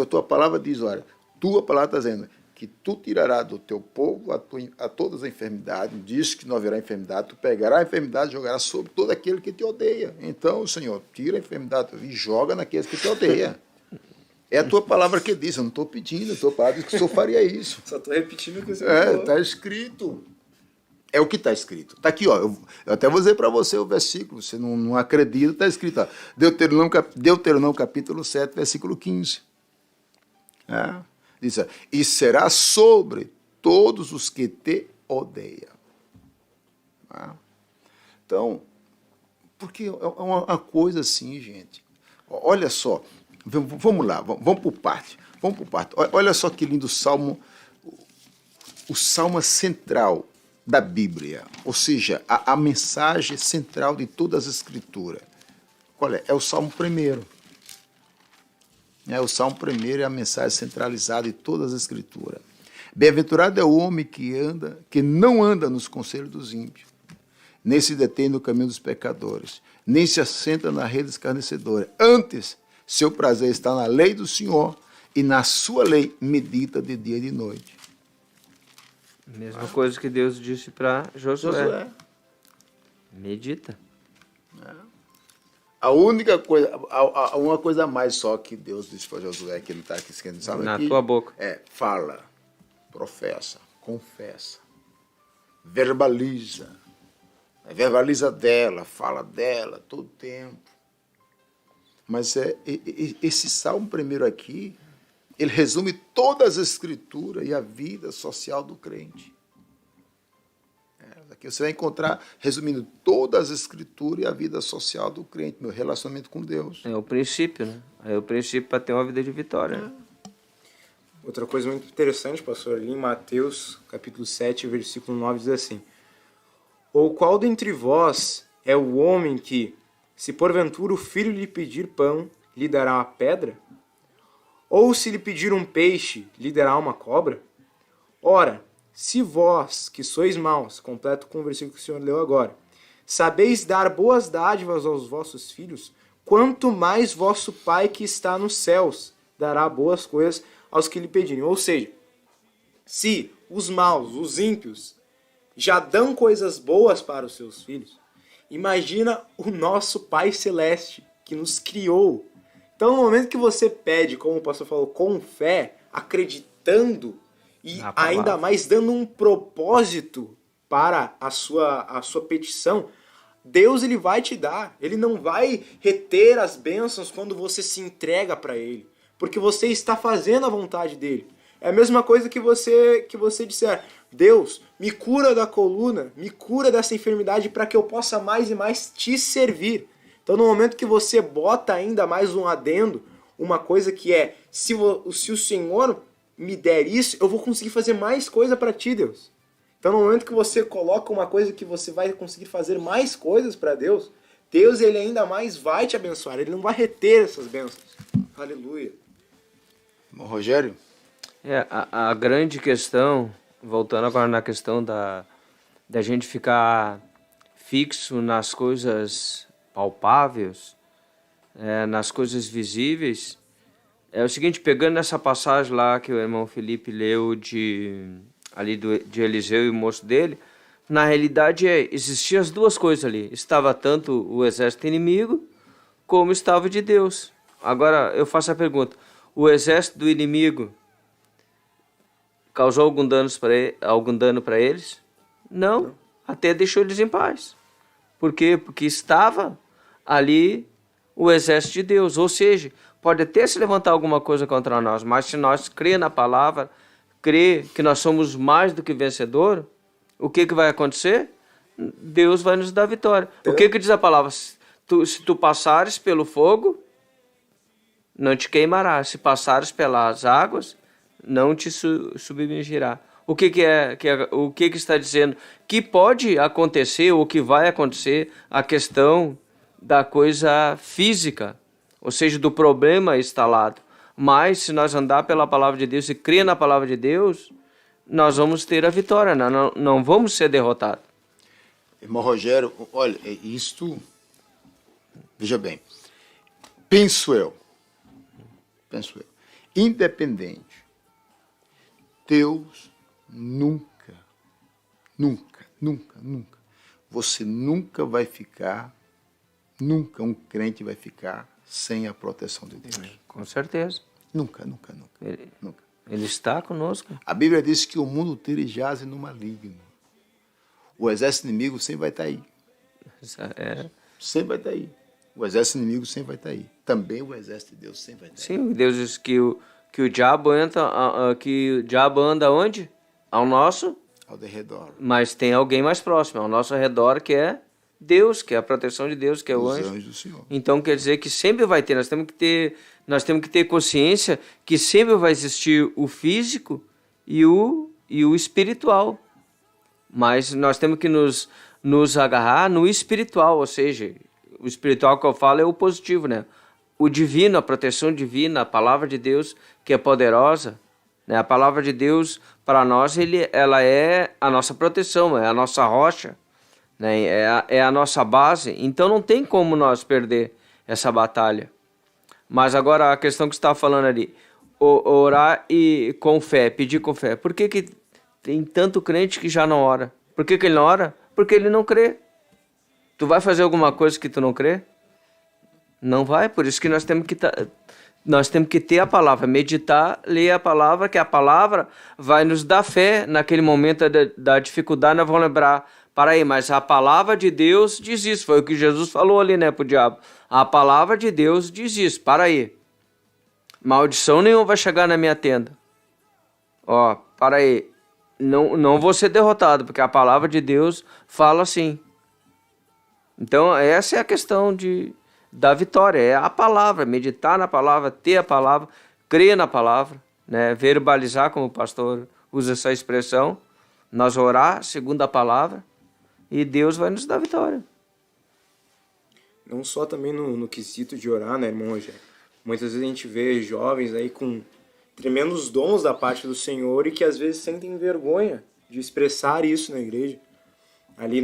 tua palavra diz, olha, tua palavra está dizendo que tu tirarás do teu povo a todas as enfermidades, diz que não haverá enfermidade, tu pegarás a enfermidade e jogarás sobre todo aquele que te odeia. Então, Senhor, tira a enfermidade e joga naqueles que te odeiam. É a tua palavra que diz, eu não estou pedindo, a tua palavra diz que o Senhor faria isso. Só estou repetindo o que você falou. Está escrito. É o que está escrito. Está aqui, ó. Eu até vou dizer para você o versículo, você não acredita, está escrito, ó. Deuteronômio capítulo 7, versículo 15. Diz, e será sobre todos os que te odeiam. Então, porque é uma coisa assim, gente. Olha só, vamos lá, vamos por parte. Olha só que lindo salmo, o salmo central da Bíblia, ou seja, a mensagem central de todas as escrituras. Qual é? É o salmo 1º. O salmo 1º é a mensagem centralizada de todas as escrituras. Bem-aventurado é o homem que não anda nos conselhos dos ímpios, nem se detém no caminho dos pecadores, nem se assenta na rede escarnecedora. Antes, seu prazer está na lei do Senhor, e na sua lei medita de dia e de noite. Mesma coisa que Deus disse para Josué. Medita. A única coisa, uma coisa a mais só que Deus disse para Josué, que ele está aqui escrevendo, sabe? Na aqui, tua boca. Fala, professa, confessa, verbaliza. Verbaliza dela, fala dela todo tempo. Mas esse salmo 1º aqui, ele resume todas as escrituras e a vida social do crente. Aqui você vai encontrar, resumindo, todas as escrituras e a vida social do crente, meu relacionamento com Deus. É o princípio, né? É o princípio para ter uma vida de vitória. Outra coisa muito interessante, pastor, ali em Mateus, capítulo 7, versículo 9, diz assim: ou qual dentre vós é o homem que, se porventura o filho lhe pedir pão, lhe dará uma pedra? Ou se lhe pedir um peixe, lhe dará uma cobra? Ora, se vós, que sois maus, completo com o versículo que o senhor leu agora, sabeis dar boas dádivas aos vossos filhos, quanto mais vosso Pai que está nos céus dará boas coisas aos que lhe pedirem. Ou seja, se os maus, os ímpios, já dão coisas boas para os seus filhos, imagina o nosso Pai Celeste, que nos criou. Então, no momento que você pede, como o pastor falou, com fé, acreditando, e ainda mais dando um propósito para a sua petição, Deus ele vai te dar. Ele não vai reter as bênçãos quando você se entrega para Ele, porque você está fazendo a vontade dEle. É a mesma coisa que você disser, Deus, me cura da coluna, me cura dessa enfermidade para que eu possa mais e mais te servir. Então, no momento que você bota ainda mais um adendo, uma coisa que é, se o Senhor me der isso, eu vou conseguir fazer mais coisa para ti, Deus. Então, no momento que você coloca uma coisa que você vai conseguir fazer mais coisas para Deus, Deus, ele ainda mais vai te abençoar, ele não vai reter essas bênçãos. Aleluia. Irmão Rogério? A grande questão, voltando agora na questão da gente ficar fixo nas coisas palpáveis, nas coisas visíveis, é o seguinte, pegando essa passagem lá que o irmão Felipe leu de Eliseu e o moço dele, na realidade existiam as duas coisas ali. Estava tanto o exército inimigo, como estava de Deus. Agora eu faço a pergunta, o exército do inimigo causou algum dano para eles? Não, até deixou eles em paz. Por quê? Porque estava ali o exército de Deus. Ou seja, pode até se levantar alguma coisa contra nós, mas se nós crer na palavra, crer que nós somos mais do que vencedor, o que vai acontecer? Deus vai nos dar vitória. O que diz a palavra? Se tu passares pelo fogo, não te queimarás. Se passares pelas águas, não te submergirá. O que está dizendo? Que pode acontecer, ou que vai acontecer, a questão da coisa física, ou seja, do problema instalado. Mas se nós andar pela palavra de Deus e crer na palavra de Deus, nós vamos ter a vitória, não vamos ser derrotados. Irmão Rogério, olha, isto, veja bem, penso eu, independente, Deus nunca, você nunca vai ficar, nunca um crente vai ficar sem a proteção de Deus. Com certeza. Nunca. Ele está conosco. A Bíblia diz que o mundo inteiro jaze no maligno. O exército inimigo sempre vai estar aí. Sempre vai estar aí. O exército inimigo sempre vai estar aí. Também o exército de Deus sempre vai estar aí. Sim, Deus diz que o diabo anda onde? Ao nosso? Ao derredor. Mas tem alguém mais próximo, ao nosso redor, que é Deus, que é a proteção de Deus, que é o anjo. Os anjos do Senhor. Então quer dizer que sempre vai ter, nós temos que ter consciência que sempre vai existir o físico e o espiritual. Mas nós temos que nos agarrar no espiritual, ou seja, o espiritual que eu falo é o positivo, né? O divino, a proteção divina, a palavra de Deus, que é poderosa, né? A palavra de Deus, para nós, ela é a nossa proteção, é a nossa rocha, né? É a nossa base. Então não tem como nós perder essa batalha. Mas agora a questão que você estava falando ali, orar e com fé, pedir com fé. Por que tem tanto crente que já não ora? Por que ele não ora? Porque ele não crê. Tu vai fazer alguma coisa que tu não crê? Não vai, por isso que nós temos que ter a palavra, meditar, ler a palavra, que a palavra vai nos dar fé naquele momento da dificuldade. Nós vamos lembrar, para aí, mas a palavra de Deus diz isso, foi o que Jesus falou ali, né, pro diabo. A palavra de Deus diz isso, para aí. Maldição nenhuma vai chegar na minha tenda. Ó, para aí, não vou ser derrotado, porque a palavra de Deus fala assim. Então, essa é a questão da vitória, é a palavra, meditar na palavra, ter a palavra, crer na palavra, né? Verbalizar, como o pastor usa essa expressão, nós orar segundo a palavra e Deus vai nos dar vitória. Não só também no quesito de orar, né, irmão Rogério? Muitas vezes a gente vê jovens aí com tremendos dons da parte do Senhor e que às vezes sentem vergonha de expressar isso na igreja. Ali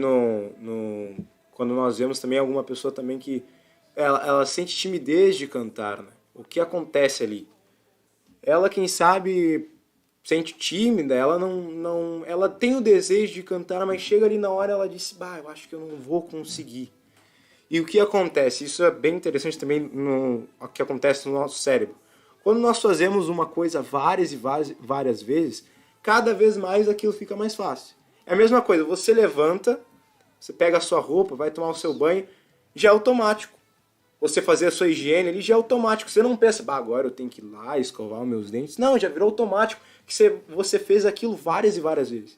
quando nós vemos também alguma pessoa também que ela sente timidez de cantar, né? O que acontece ali? Ela, quem sabe, sente tímida, ela ela tem o desejo de cantar, mas chega ali na hora ela diz, eu acho que eu não vou conseguir. E o que acontece? Isso é bem interessante também o que acontece no nosso cérebro. Quando nós fazemos uma coisa várias e várias vezes, cada vez mais aquilo fica mais fácil. É a mesma coisa, você levanta, você pega a sua roupa, vai tomar o seu banho, já é automático. Você fazer a sua higiene ali já é automático. Você não pensa, agora eu tenho que ir lá escovar os meus dentes. Não, já virou automático. que você fez aquilo várias e várias vezes.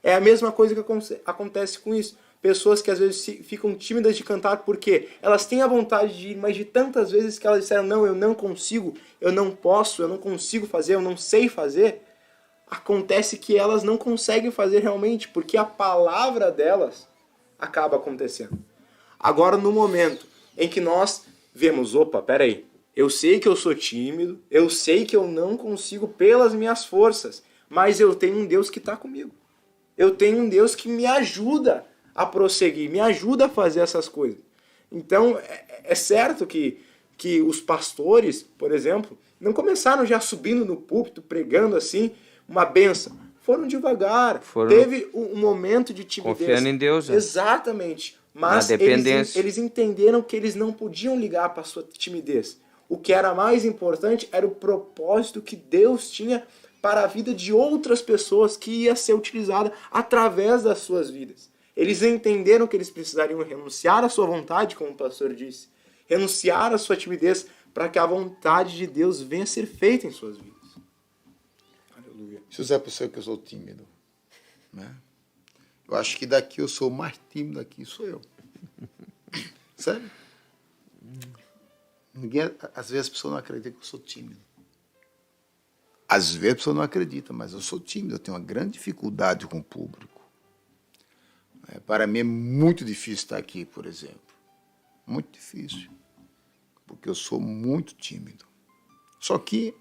É a mesma coisa que acontece com isso. Pessoas que às vezes ficam tímidas de cantar porque elas têm a vontade de ir, mas de tantas vezes que elas disseram, não, eu não consigo, eu não posso, eu não consigo fazer, eu não sei fazer, acontece que elas não conseguem fazer realmente, porque a palavra delas acaba acontecendo. Agora, no momento em que nós vemos, opa, peraí, eu sei que eu sou tímido, eu sei que eu não consigo pelas minhas forças, mas eu tenho um Deus que está comigo. Eu tenho um Deus que me ajuda a prosseguir, me ajuda a fazer essas coisas. Então, é certo que os pastores, por exemplo, não começaram já subindo no púlpito, pregando assim, uma benção. Foram devagar. Teve um momento de timidez. Confiando em Deus. Né? Exatamente. Mas eles entenderam que eles não podiam ligar para a sua timidez. O que era mais importante era o propósito que Deus tinha para a vida de outras pessoas que ia ser utilizada através das suas vidas. Eles entenderam que eles precisariam renunciar à sua vontade, como o pastor disse, renunciar à sua timidez para que a vontade de Deus venha a ser feita em suas vidas. Aleluia. José, por ser que eu sou tímido, né? Eu acho que daqui eu sou o mais tímido aqui, sou eu. Sério? Às vezes a pessoa não acredita que eu sou tímido. Às vezes a pessoa não acredita, mas eu sou tímido, eu tenho uma grande dificuldade com o público. Para mim é muito difícil estar aqui, por exemplo. Muito difícil. Porque eu sou muito tímido. Só que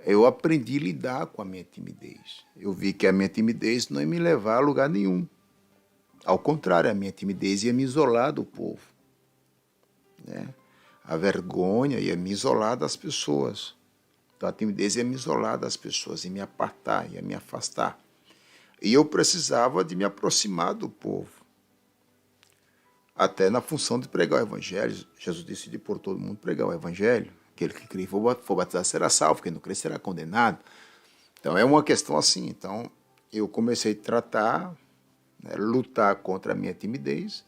eu aprendi a lidar com a minha timidez. Eu vi que a minha timidez não ia me levar a lugar nenhum. Ao contrário, a minha timidez ia me isolar do povo. Né? A vergonha ia me isolar das pessoas. Então a timidez ia me isolar das pessoas, ia me apartar, ia me afastar. E eu precisava de me aproximar do povo. Até na função de pregar o evangelho. Jesus disse de por todo mundo pregar o evangelho. Aquele que crê e for batizado será salvo, quem não crê será condenado. Então é uma questão assim. Então eu comecei a tratar, né, lutar contra a minha timidez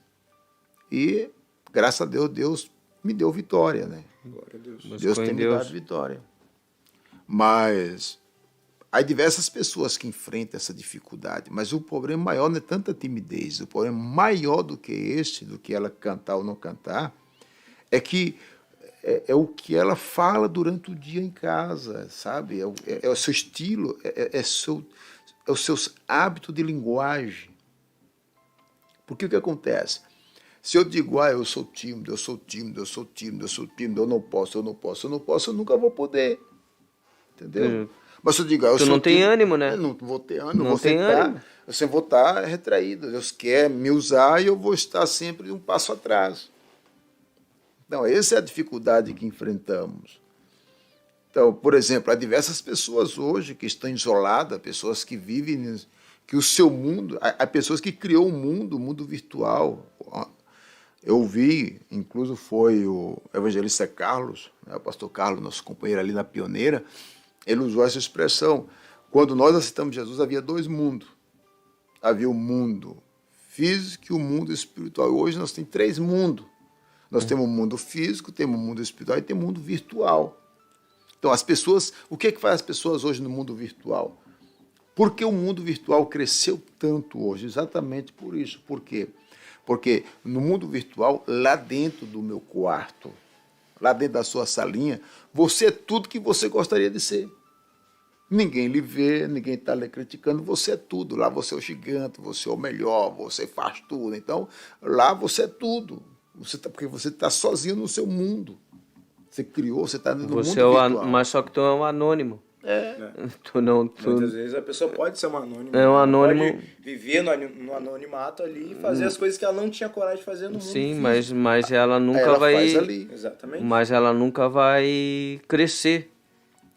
e, graças a Deus, Deus me deu vitória. Né? Glória a Deus. Deus tem me dado vitória. Mas há diversas pessoas que enfrentam essa dificuldade, mas o problema maior não é tanta timidez, o problema maior do que este, do que ela cantar ou não cantar, é que é o que ela fala durante o dia em casa, sabe? É o seu estilo, é os seus hábitos de linguagem. Porque o que acontece? Se eu digo, eu sou tímido, eu sou tímido, eu sou tímido, eu sou tímido, eu não posso, eu nunca vou poder. Entendeu? Mas se eu digo, eu tu sou não tem tímido, ânimo, né? Eu não vou ter ânimo, Não tem ânimo. Eu sempre vou estar retraído. Deus quer me usar e eu vou estar sempre um passo atrás. Então, essa é a dificuldade que enfrentamos. Então, por exemplo, há diversas pessoas hoje que estão isoladas, pessoas que vivem, que o seu mundo, há pessoas que criou o mundo virtual. Eu vi, incluso foi o evangelista Carlos, né, o pastor Carlos, nosso companheiro ali na Pioneira, ele usou essa expressão. Quando nós aceitamos Jesus, havia dois mundos. Havia o mundo físico e o mundo espiritual. E hoje nós temos três mundos. Nós temos o mundo físico, temos o mundo espiritual e temos o mundo virtual. Então, as pessoas, o que faz as pessoas hoje no mundo virtual? Por que o mundo virtual cresceu tanto hoje? Exatamente por isso. Por quê? Porque no mundo virtual, lá dentro do meu quarto, lá dentro da sua salinha, você é tudo que você gostaria de ser. Ninguém lhe vê, ninguém está lhe criticando, você é tudo. Lá você é o gigante, você é o melhor, você faz tudo. Então, lá você é tudo. Porque você está sozinho no seu mundo. Você criou, você está no mundo virtual. Mas só que tu é um anônimo. Muitas vezes a pessoa pode ser um anônimo. É um anônimo. Pode viver no anonimato ali e fazer as coisas que ela não tinha coragem de fazer no mundo. Sim, físico. mas ela nunca Ela vai. faz ali. Exatamente. Mas ela nunca vai crescer.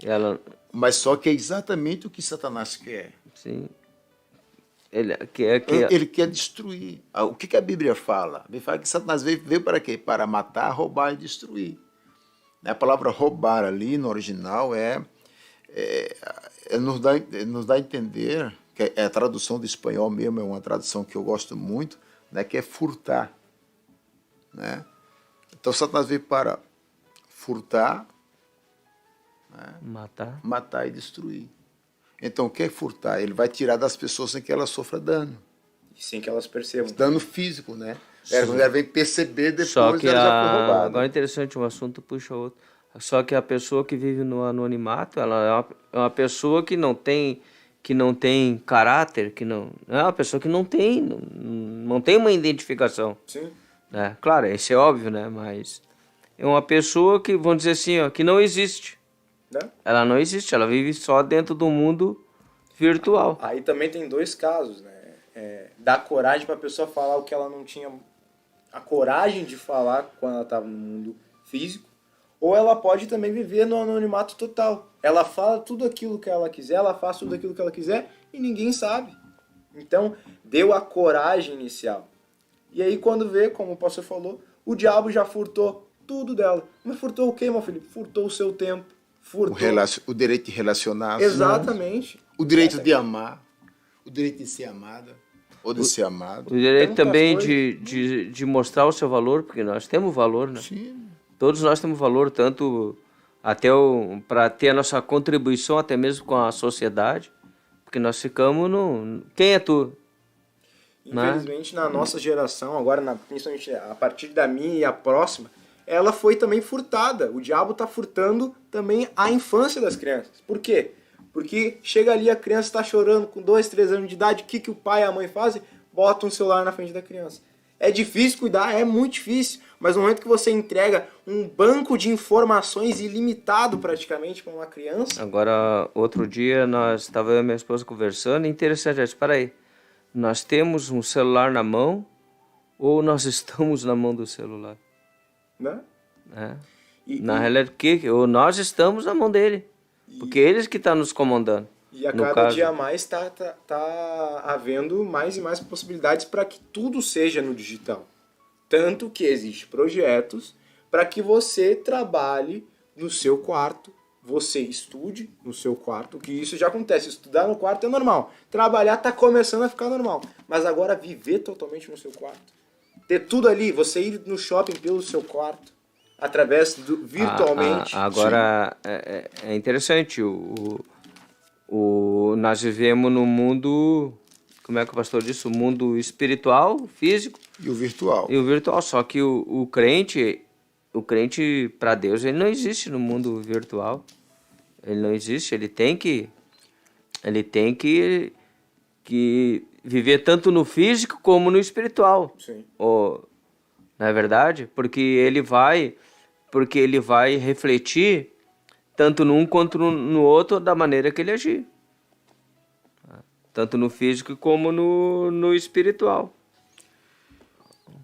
Ela. Mas só que é exatamente o que Satanás quer. Sim. Ele quer Ele quer destruir. O que a Bíblia fala? A Bíblia fala que Satanás veio para quê? Para matar, roubar e destruir. A palavra roubar ali, no original, nos dá a entender, que a tradução do espanhol mesmo é uma tradução que eu gosto muito, né, que é furtar. Né? Então, Satanás veio para furtar, né, matar. matar e destruir. Então, o que é furtar? Ele vai tirar das pessoas sem que elas sofram dano. E sem que elas percebam. Dano físico, né? Ela vem perceber depois Só que que ela já foi roubada. agora é interessante, um assunto puxa outro. Só que a pessoa que vive no anonimato, ela é uma pessoa que não tem caráter, que não é uma pessoa que não tem uma identificação. Sim. Né? Claro, isso é óbvio, né? Mas é uma pessoa que, vamos dizer assim, ó, que não existe. Né? Ela não existe, ela vive só dentro do mundo virtual. Aí também tem dois casos, né? Dar coragem para a pessoa falar o que ela não tinha a coragem de falar quando ela estava no mundo físico, ou ela pode também viver no anonimato total. Ela fala tudo aquilo que ela quiser, ela faz tudo aquilo que ela quiser e ninguém sabe. Então, deu a coragem inicial. E aí, quando vê, como o pastor falou, o diabo já furtou tudo dela. Mas furtou o quê, meu filho? Furtou o seu tempo. Furtou O direito de relacionar. Exatamente. O direito de amar. O direito de ser amada. Ou de ser amado. O direito Tantas também coisas. de mostrar o seu valor, porque nós temos valor, né? Sim. Todos nós temos valor, tanto até para ter a nossa contribuição, até mesmo com a sociedade, porque nós ficamos no... Quem é tu? Infelizmente, na nossa geração, agora, principalmente a partir da minha e a próxima, ela foi também furtada. O diabo está furtando também a infância das crianças. Por quê? Porque chega ali, a criança está chorando com 2, 3 anos de idade, o que o pai e a mãe fazem? Botam um celular na frente da criança. É difícil cuidar, é muito difícil, mas no momento que você entrega um banco de informações ilimitado praticamente para uma criança... Agora, outro dia, nós estava eu e minha esposa conversando, interessante, eu disse, para aí, nós temos um celular na mão ou nós estamos na mão do celular? Né? Né? E- Na realidade, ou nós estamos na mão dele, porque eles que estão nos comandando. E a no cada caso. dia mais tá havendo mais e mais possibilidades para que tudo seja no digital. Tanto que existem projetos para que você trabalhe no seu quarto, você estude no seu quarto, que isso já acontece. Estudar no quarto é normal. Trabalhar está começando a ficar normal. Mas agora viver totalmente no seu quarto. Ter tudo ali, você ir no shopping pelo seu quarto, através do virtualmente. Agora, é interessante, nós vivemos num mundo, como é que o pastor disse? O mundo espiritual, físico E o virtual. e o virtual. Só que o crente para Deus, ele não existe no mundo virtual. Ele não existe, ele tem que viver tanto no físico como no espiritual. Sim. Não é verdade? Porque ele vai refletir tanto num quanto no outro da maneira que ele agir. Tanto no físico como no espiritual.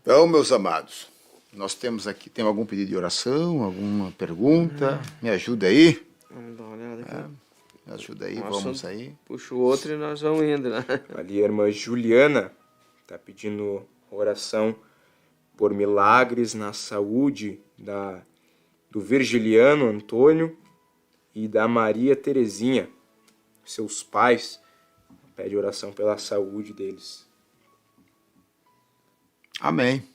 Então, meus amados, nós temos aqui, tem algum pedido de oração, alguma pergunta? Me ajuda aí. Vamos dar uma olhada aqui. Me ajuda aí, Um vamos assunto aí. Puxa o outro e nós vamos indo, né? Ali a irmã Juliana está pedindo oração por milagres na saúde do Virgiliano Antônio e da Maria Terezinha, seus pais. Pede oração pela saúde deles. Amém.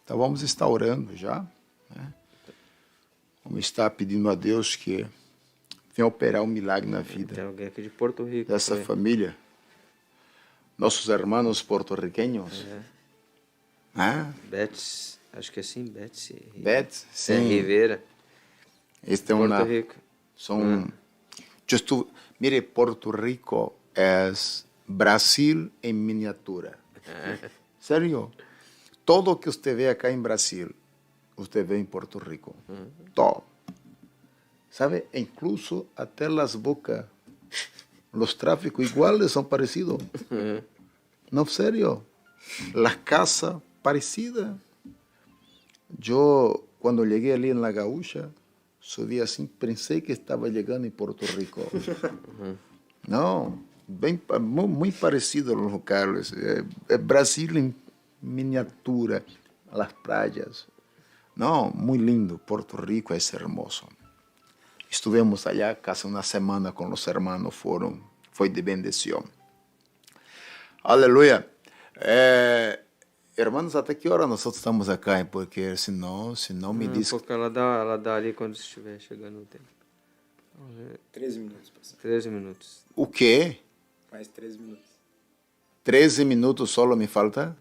Então vamos estar orando já. Né? Vamos estar pedindo a Deus que venha operar um milagre na vida Tem alguém aqui de Porto Rico. dessa também. família. Nossos irmãos porto-riqueños. Né? Betsy, acho que é assim, Betsy. Beth, sim. Rivera, Este é Porto una, Rico. son, yo estuve, mire, Puerto Rico es Brasil en miniatura. Serio. Todo que usted ve acá en Brasil, usted ve en Puerto Rico. Todo. ¿Sabe? E incluso até las bocas, los tráficos iguales son parecidos. No, serio. Las casas parecidas. Yo, cuando llegué ali en La Gaúcha, subí assim, pensei que estava chegando em Porto Rico. Não, muito parecido os locais. É Brasil em miniatura, as praias. Não, muito lindo. Porto Rico é hermoso. Estivemos allá casi uma semana com os hermanos, foi de bendição. Aleluia. Hermanos, até que hora nós estamos acá? Porque senão me diz... Porque ela dá ali quando estiver chegando o tempo. 13 minutos, pastor. 13 minutos. O quê? Mais 13 minutos. 13 minutos só me falta?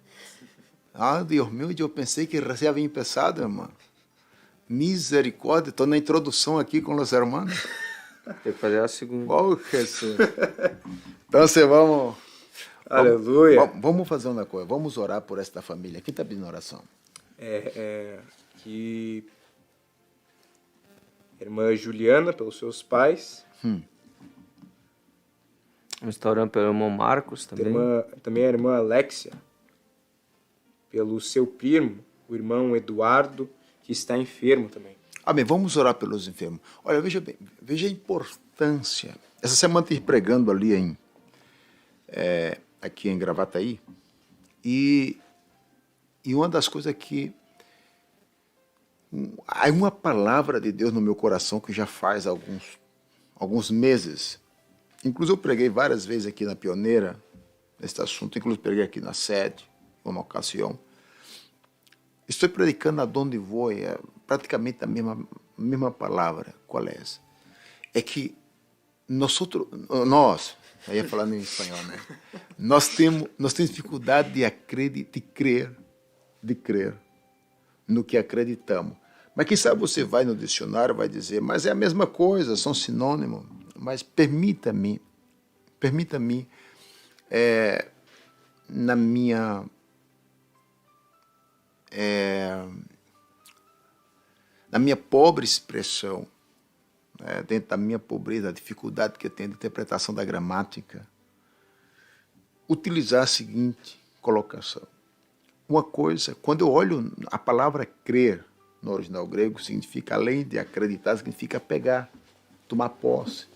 Ah, Deus meu, eu pensei que já havia começado, irmão. Misericórdia, estou na introdução aqui com os irmãos. Tem que fazer a segunda. Oh, Jesus. Então, vamos... Aleluia. Vamos fazer uma coisa, vamos orar por esta família. Quem está pedindo oração? Que a irmã Juliana, pelos seus pais. Está orando pelo irmão Marcos também. Também a irmã Alexia, pelo seu primo, o irmão Eduardo, que está enfermo também. Amém, vamos orar pelos enfermos. Olha, veja bem, veja a importância. Essa semana eu estive pregando ali aqui em Gravataí, e uma das coisas que há uma palavra de Deus no meu coração que já faz alguns meses. Inclusive eu preguei várias vezes aqui na Pioneira, nesse assunto, inclusive preguei aqui na sede, uma ocasião. Estou predicando aonde vou, é praticamente a mesma palavra. Qual é essa? É que nós, eu ia falando em espanhol, né? Nós temos dificuldade de crer no que acreditamos. Mas quem sabe você vai no dicionário, vai dizer, mas é a mesma coisa, são sinônimos. Mas permita-me, na minha pobre expressão, dentro da minha pobreza, a dificuldade que eu tenho de interpretação da gramática, utilizar a seguinte colocação. Uma coisa, quando eu olho a palavra crer no original grego, significa, além de acreditar, significa pegar, tomar posse.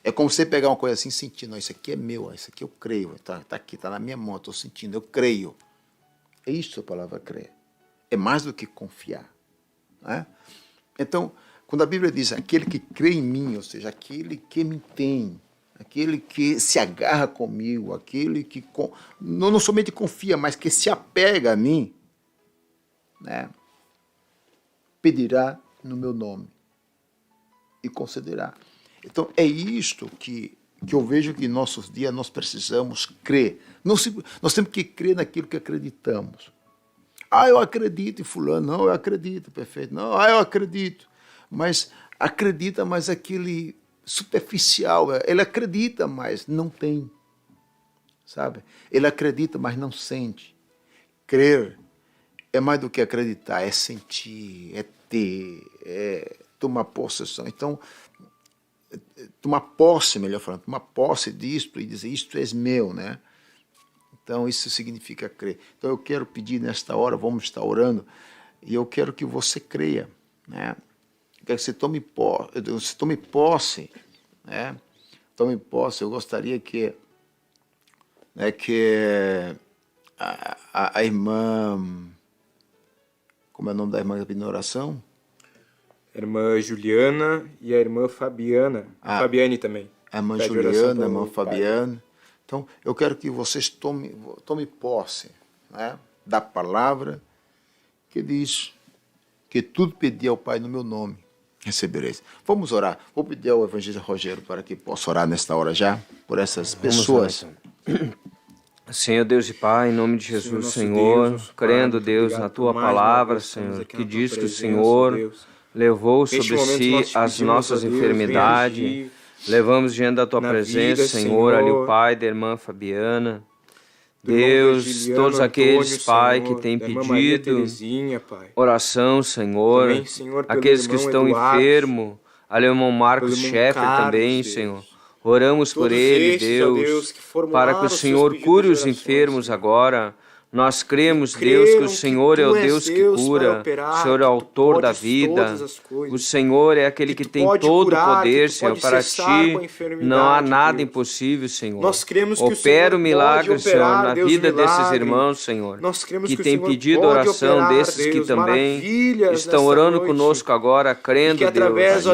É como você pegar uma coisa assim, sentindo, não, isso aqui é meu, isso aqui eu creio, está aqui, está na minha mão, estou sentindo, eu creio. É isso a palavra crer. É mais do que confiar. Né? Então, quando a Bíblia diz aquele que crê em mim, ou seja, aquele que me tem, aquele que se agarra comigo, aquele que não somente confia, mas que se apega a mim, né, pedirá no meu nome e concederá. Então, é isto que eu vejo que em nossos dias nós precisamos crer. Nós temos que crer naquilo que acreditamos. Ah, eu acredito em fulano. Não, eu acredito, perfeito. Não, eu acredito. Mas acredita, mas aquele superficial. Ele acredita, mas não tem. Sabe? Ele acredita, mas não sente. Crer é mais do que acreditar, é sentir, é ter, é tomar possessão. Então, tomar posse, melhor falando, tomar posse disto e dizer, isto é meu, né? Então, isso significa crer. Então, eu quero pedir nesta hora, vamos estar orando, e eu quero que você creia, né? Eu quero que você tome posse, né? Tome posse. Eu gostaria que a irmã, como é o nome da irmã que pediu na oração? A irmã Juliana e a irmã Fabiana. A Fabiane também. A irmã Juliana, a irmã Fabiana. Então, eu quero que vocês tomem posse, né, da palavra que diz que tudo pedir ao Pai no meu nome, recebereis. Vamos orar. Vou pedir ao evangelista Rogério para que possa orar nesta hora já, por essas pessoas. Senhor Deus e Pai, em nome de Jesus, Senhor, crendo, Deus, na Tua palavra, Senhor, que diz que o Senhor levou sobre si as nossas enfermidades. Levamos diante da Tua presença, Senhor, ali o pai da irmã Fabiana. Deus, todos aqueles, Pai, que têm pedido oração, Senhor, aqueles que estão enfermos, ali o irmão Marcos Schaeffer também, Senhor. Oramos por ele, Deus, para que o Senhor cure os enfermos agora. Nós cremos, Deus, que o Senhor é o Deus que cura, o Senhor é o autor da vida, o Senhor é aquele que tem todo o poder, Senhor. Para Ti não há nada impossível, Senhor. Opera o milagre, Senhor, na vida desses irmãos, Senhor, que têm pedido oração, desses que também estão orando conosco agora, crendo,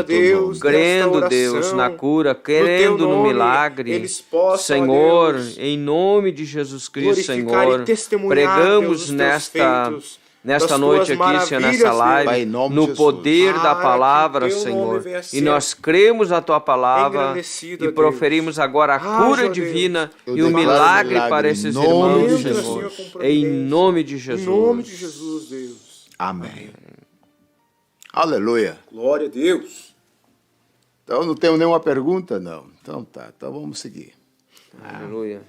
Deus, crendo, Deus, na cura, crendo no milagre. Senhor, em nome de Jesus Cristo, Senhor, pregamos nesta das noite tuas aqui, Senhor, nessa maravilhas, Deus. live, Pai, em nome de no Jesus. poder da Para que palavra, teu nome Senhor. venha a E ser nós cremos a tua palavra engrandecido, e ó proferimos agora a Haja, cura ó Deus. divina Eu e o declaro milagre milagre para em esses nome irmãos, de Entra, Jesus. Senhor, com Senhor. providência. Em nome de Em Jesus. nome de Jesus, Deus. Amém. Aleluia. Glória a Deus. Então não tenho nenhuma pergunta? Não. Então tá, então vamos seguir. Aleluia.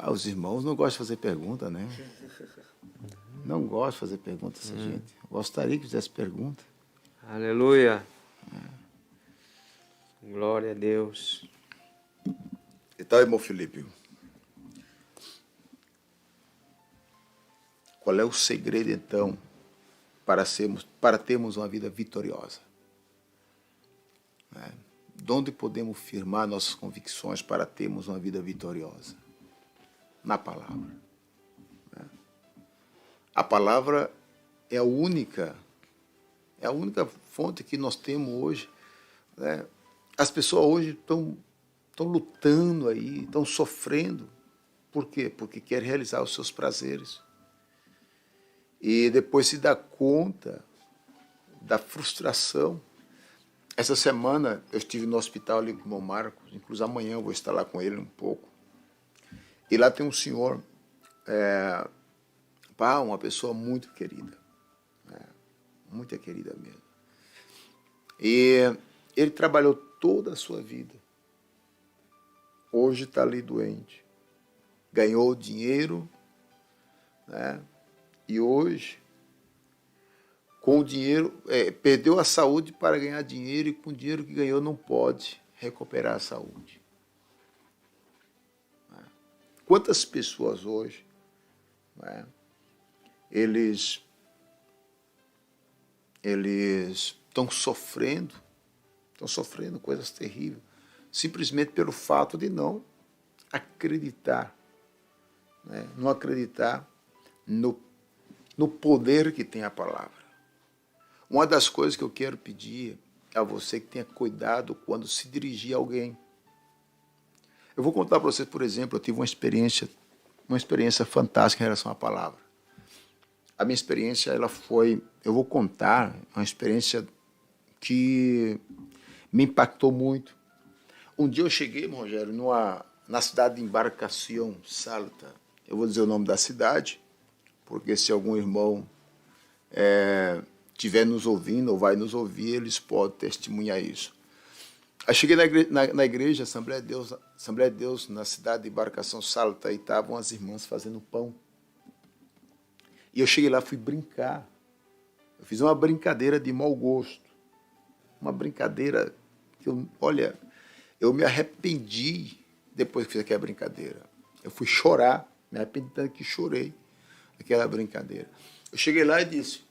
Os irmãos não gostam de fazer pergunta, né? Não gostam de fazer pergunta, essa gente. Gostaria que fizesse pergunta. Aleluia. Glória a Deus. Então, irmão Felipe, qual é o segredo, então, para termos uma vida vitoriosa? De onde podemos firmar nossas convicções para termos uma vida vitoriosa? Na palavra. A palavra é a única fonte que nós temos hoje. Né? As pessoas hoje estão lutando aí, estão sofrendo. Por quê? Porque querem realizar os seus prazeres. E depois se dá conta da frustração. Essa semana eu estive no hospital ali com o irmão Marcos, inclusive amanhã eu vou estar lá com ele um pouco. E lá tem um senhor, uma pessoa muito querida, muito querida mesmo. E ele trabalhou toda a sua vida. Hoje está ali doente. Ganhou dinheiro, né? E hoje, com o dinheiro, perdeu a saúde para ganhar dinheiro e com o dinheiro que ganhou não pode recuperar a saúde. Quantas pessoas hoje, né, eles estão sofrendo coisas terríveis, simplesmente pelo fato de não acreditar, né, não acreditar no poder que tem a palavra. Uma das coisas que eu quero pedir a você que tenha cuidado quando se dirigir a alguém. Eu vou contar para vocês, por exemplo, eu tive uma experiência fantástica em relação à palavra. A minha experiência, eu vou contar uma experiência que me impactou muito. Um dia eu cheguei, Rogério, na cidade de Embarcação Salta. Eu vou dizer o nome da cidade, porque se algum irmão estiver nos ouvindo ou vai nos ouvir, eles podem testemunhar isso. Aí cheguei na igreja, Assembleia de Deus, na cidade de Embarcação Salta, e estavam as irmãs fazendo pão. E eu cheguei lá, fui brincar. Eu fiz uma brincadeira de mau gosto. Uma brincadeira que eu me arrependi depois que fiz aquela brincadeira. Eu fui chorar, me arrependi tanto que chorei aquela brincadeira. Eu cheguei lá e disse,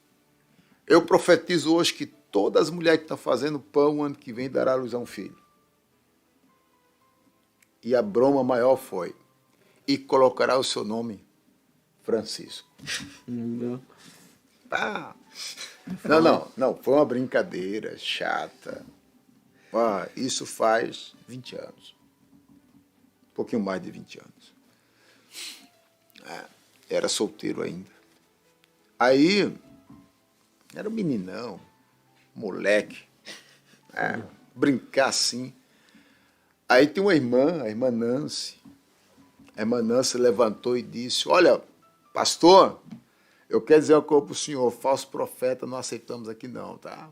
eu profetizo hoje que todas as mulheres que estão fazendo pão, ano que vem, dará à luz a um filho. E a broma maior foi, e colocará o seu nome, Francisco. Não, foi uma brincadeira chata. Isso faz 20 anos. Um pouquinho mais de 20 anos. Era solteiro ainda. Aí, era um meninão, moleque, brincar assim. Aí tem uma irmã, a irmã Nancy. A irmã Nancy levantou e disse, olha, pastor, eu quero dizer uma coisa para o senhor, falso profeta não aceitamos aqui não, tá?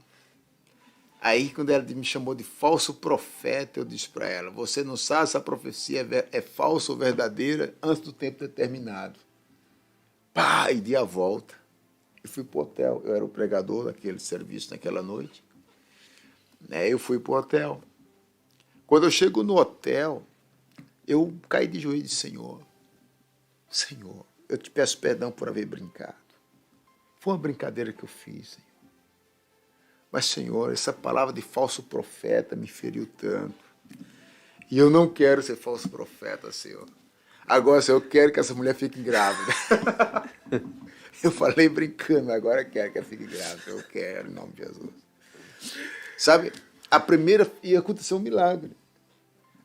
Aí quando ela me chamou de falso profeta, eu disse para ela, você não sabe se a profecia é falsa ou verdadeira antes do tempo determinado. E dei a volta. E fui para o hotel, eu era o pregador daquele serviço naquela noite. Eu fui para o hotel. Quando eu chego no hotel, eu caí de joelho e disse, Senhor, eu te peço perdão por haver brincado. Foi uma brincadeira que eu fiz, Senhor. Mas, Senhor, essa palavra de falso profeta me feriu tanto. E eu não quero ser falso profeta, Senhor. Agora, Senhor, eu quero que essa mulher fique grávida. Eu falei brincando, agora eu quero que ela fique grávida. Eu quero, em nome de Jesus. Sabe, e aconteceu um milagre.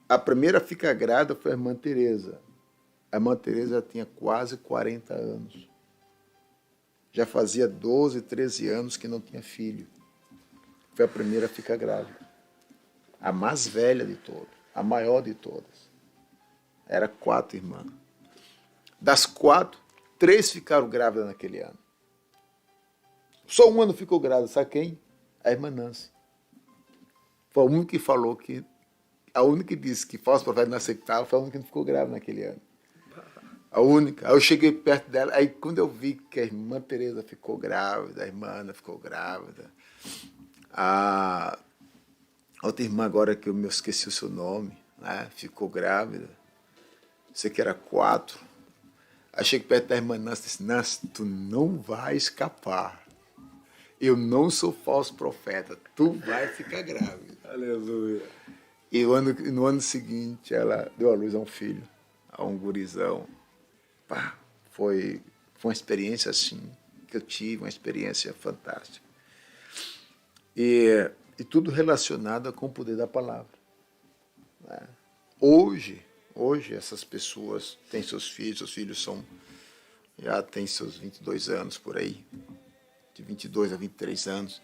A primeira a ficar grávida foi a irmã Tereza. A irmã Tereza tinha quase 40 anos. já fazia 12, 13 anos que não tinha filho. Foi a primeira a ficar grávida. A mais velha de todas, a maior de todas. Era 4 irmãs. Das 4, 3 ficaram grávidas naquele ano. Só uma não ficou grávida, sabe quem? A irmã Nancy. Foi a única que falou que... A única que disse que falso profeta não aceitava foi a única que não ficou grávida naquele ano. A única. Aí eu cheguei perto dela, aí quando eu vi que a irmã Teresa ficou grávida, a irmã Ana ficou grávida, a outra irmã agora que eu me esqueci o seu nome, né, ficou grávida, sei que era 4. Aí cheguei perto da irmã Nancy e disse, Nancy, tu não vai escapar. Eu não sou falso profeta, tu vai ficar grávida. Aleluia. E no ano seguinte ela deu à luz a um filho, a um gurizão. Pá, foi uma experiência assim, que eu tive, uma experiência fantástica. E tudo relacionado com o poder da palavra. Né? Hoje essas pessoas têm seus filhos já têm seus 22 anos por aí, de 22 a 23 anos.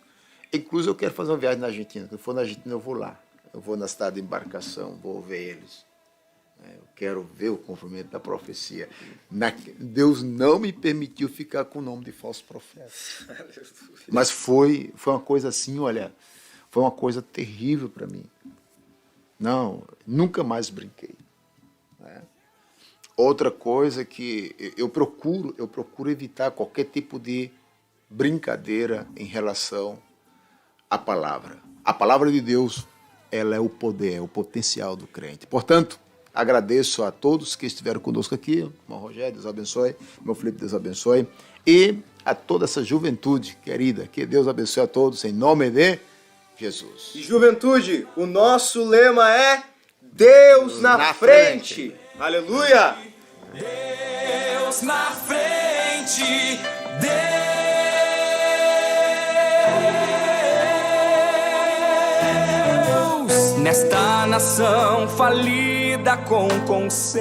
Inclusive eu quero fazer uma viagem na Argentina, quando eu for na Argentina eu vou lá. Eu vou na cidade de embarcação, vou ver eles. Eu quero ver o cumprimento da profecia. Deus não me permitiu ficar com o nome de falso profeta. Mas foi uma coisa assim, olha, foi uma coisa terrível para mim. Não, nunca mais brinquei. Né? Outra coisa que eu procuro evitar qualquer tipo de brincadeira em relação à palavra. A palavra de Deus, ela é o poder, é o potencial do crente. Portanto, agradeço a todos que estiveram conosco aqui. Irmão Rogério, Deus abençoe. Irmão Felipe, Deus abençoe. E a toda essa juventude querida, que Deus abençoe a todos, em nome de Jesus. E juventude, o nosso lema é Deus na frente. Aleluia! Deus na frente, Deus nesta nação falida com conselho.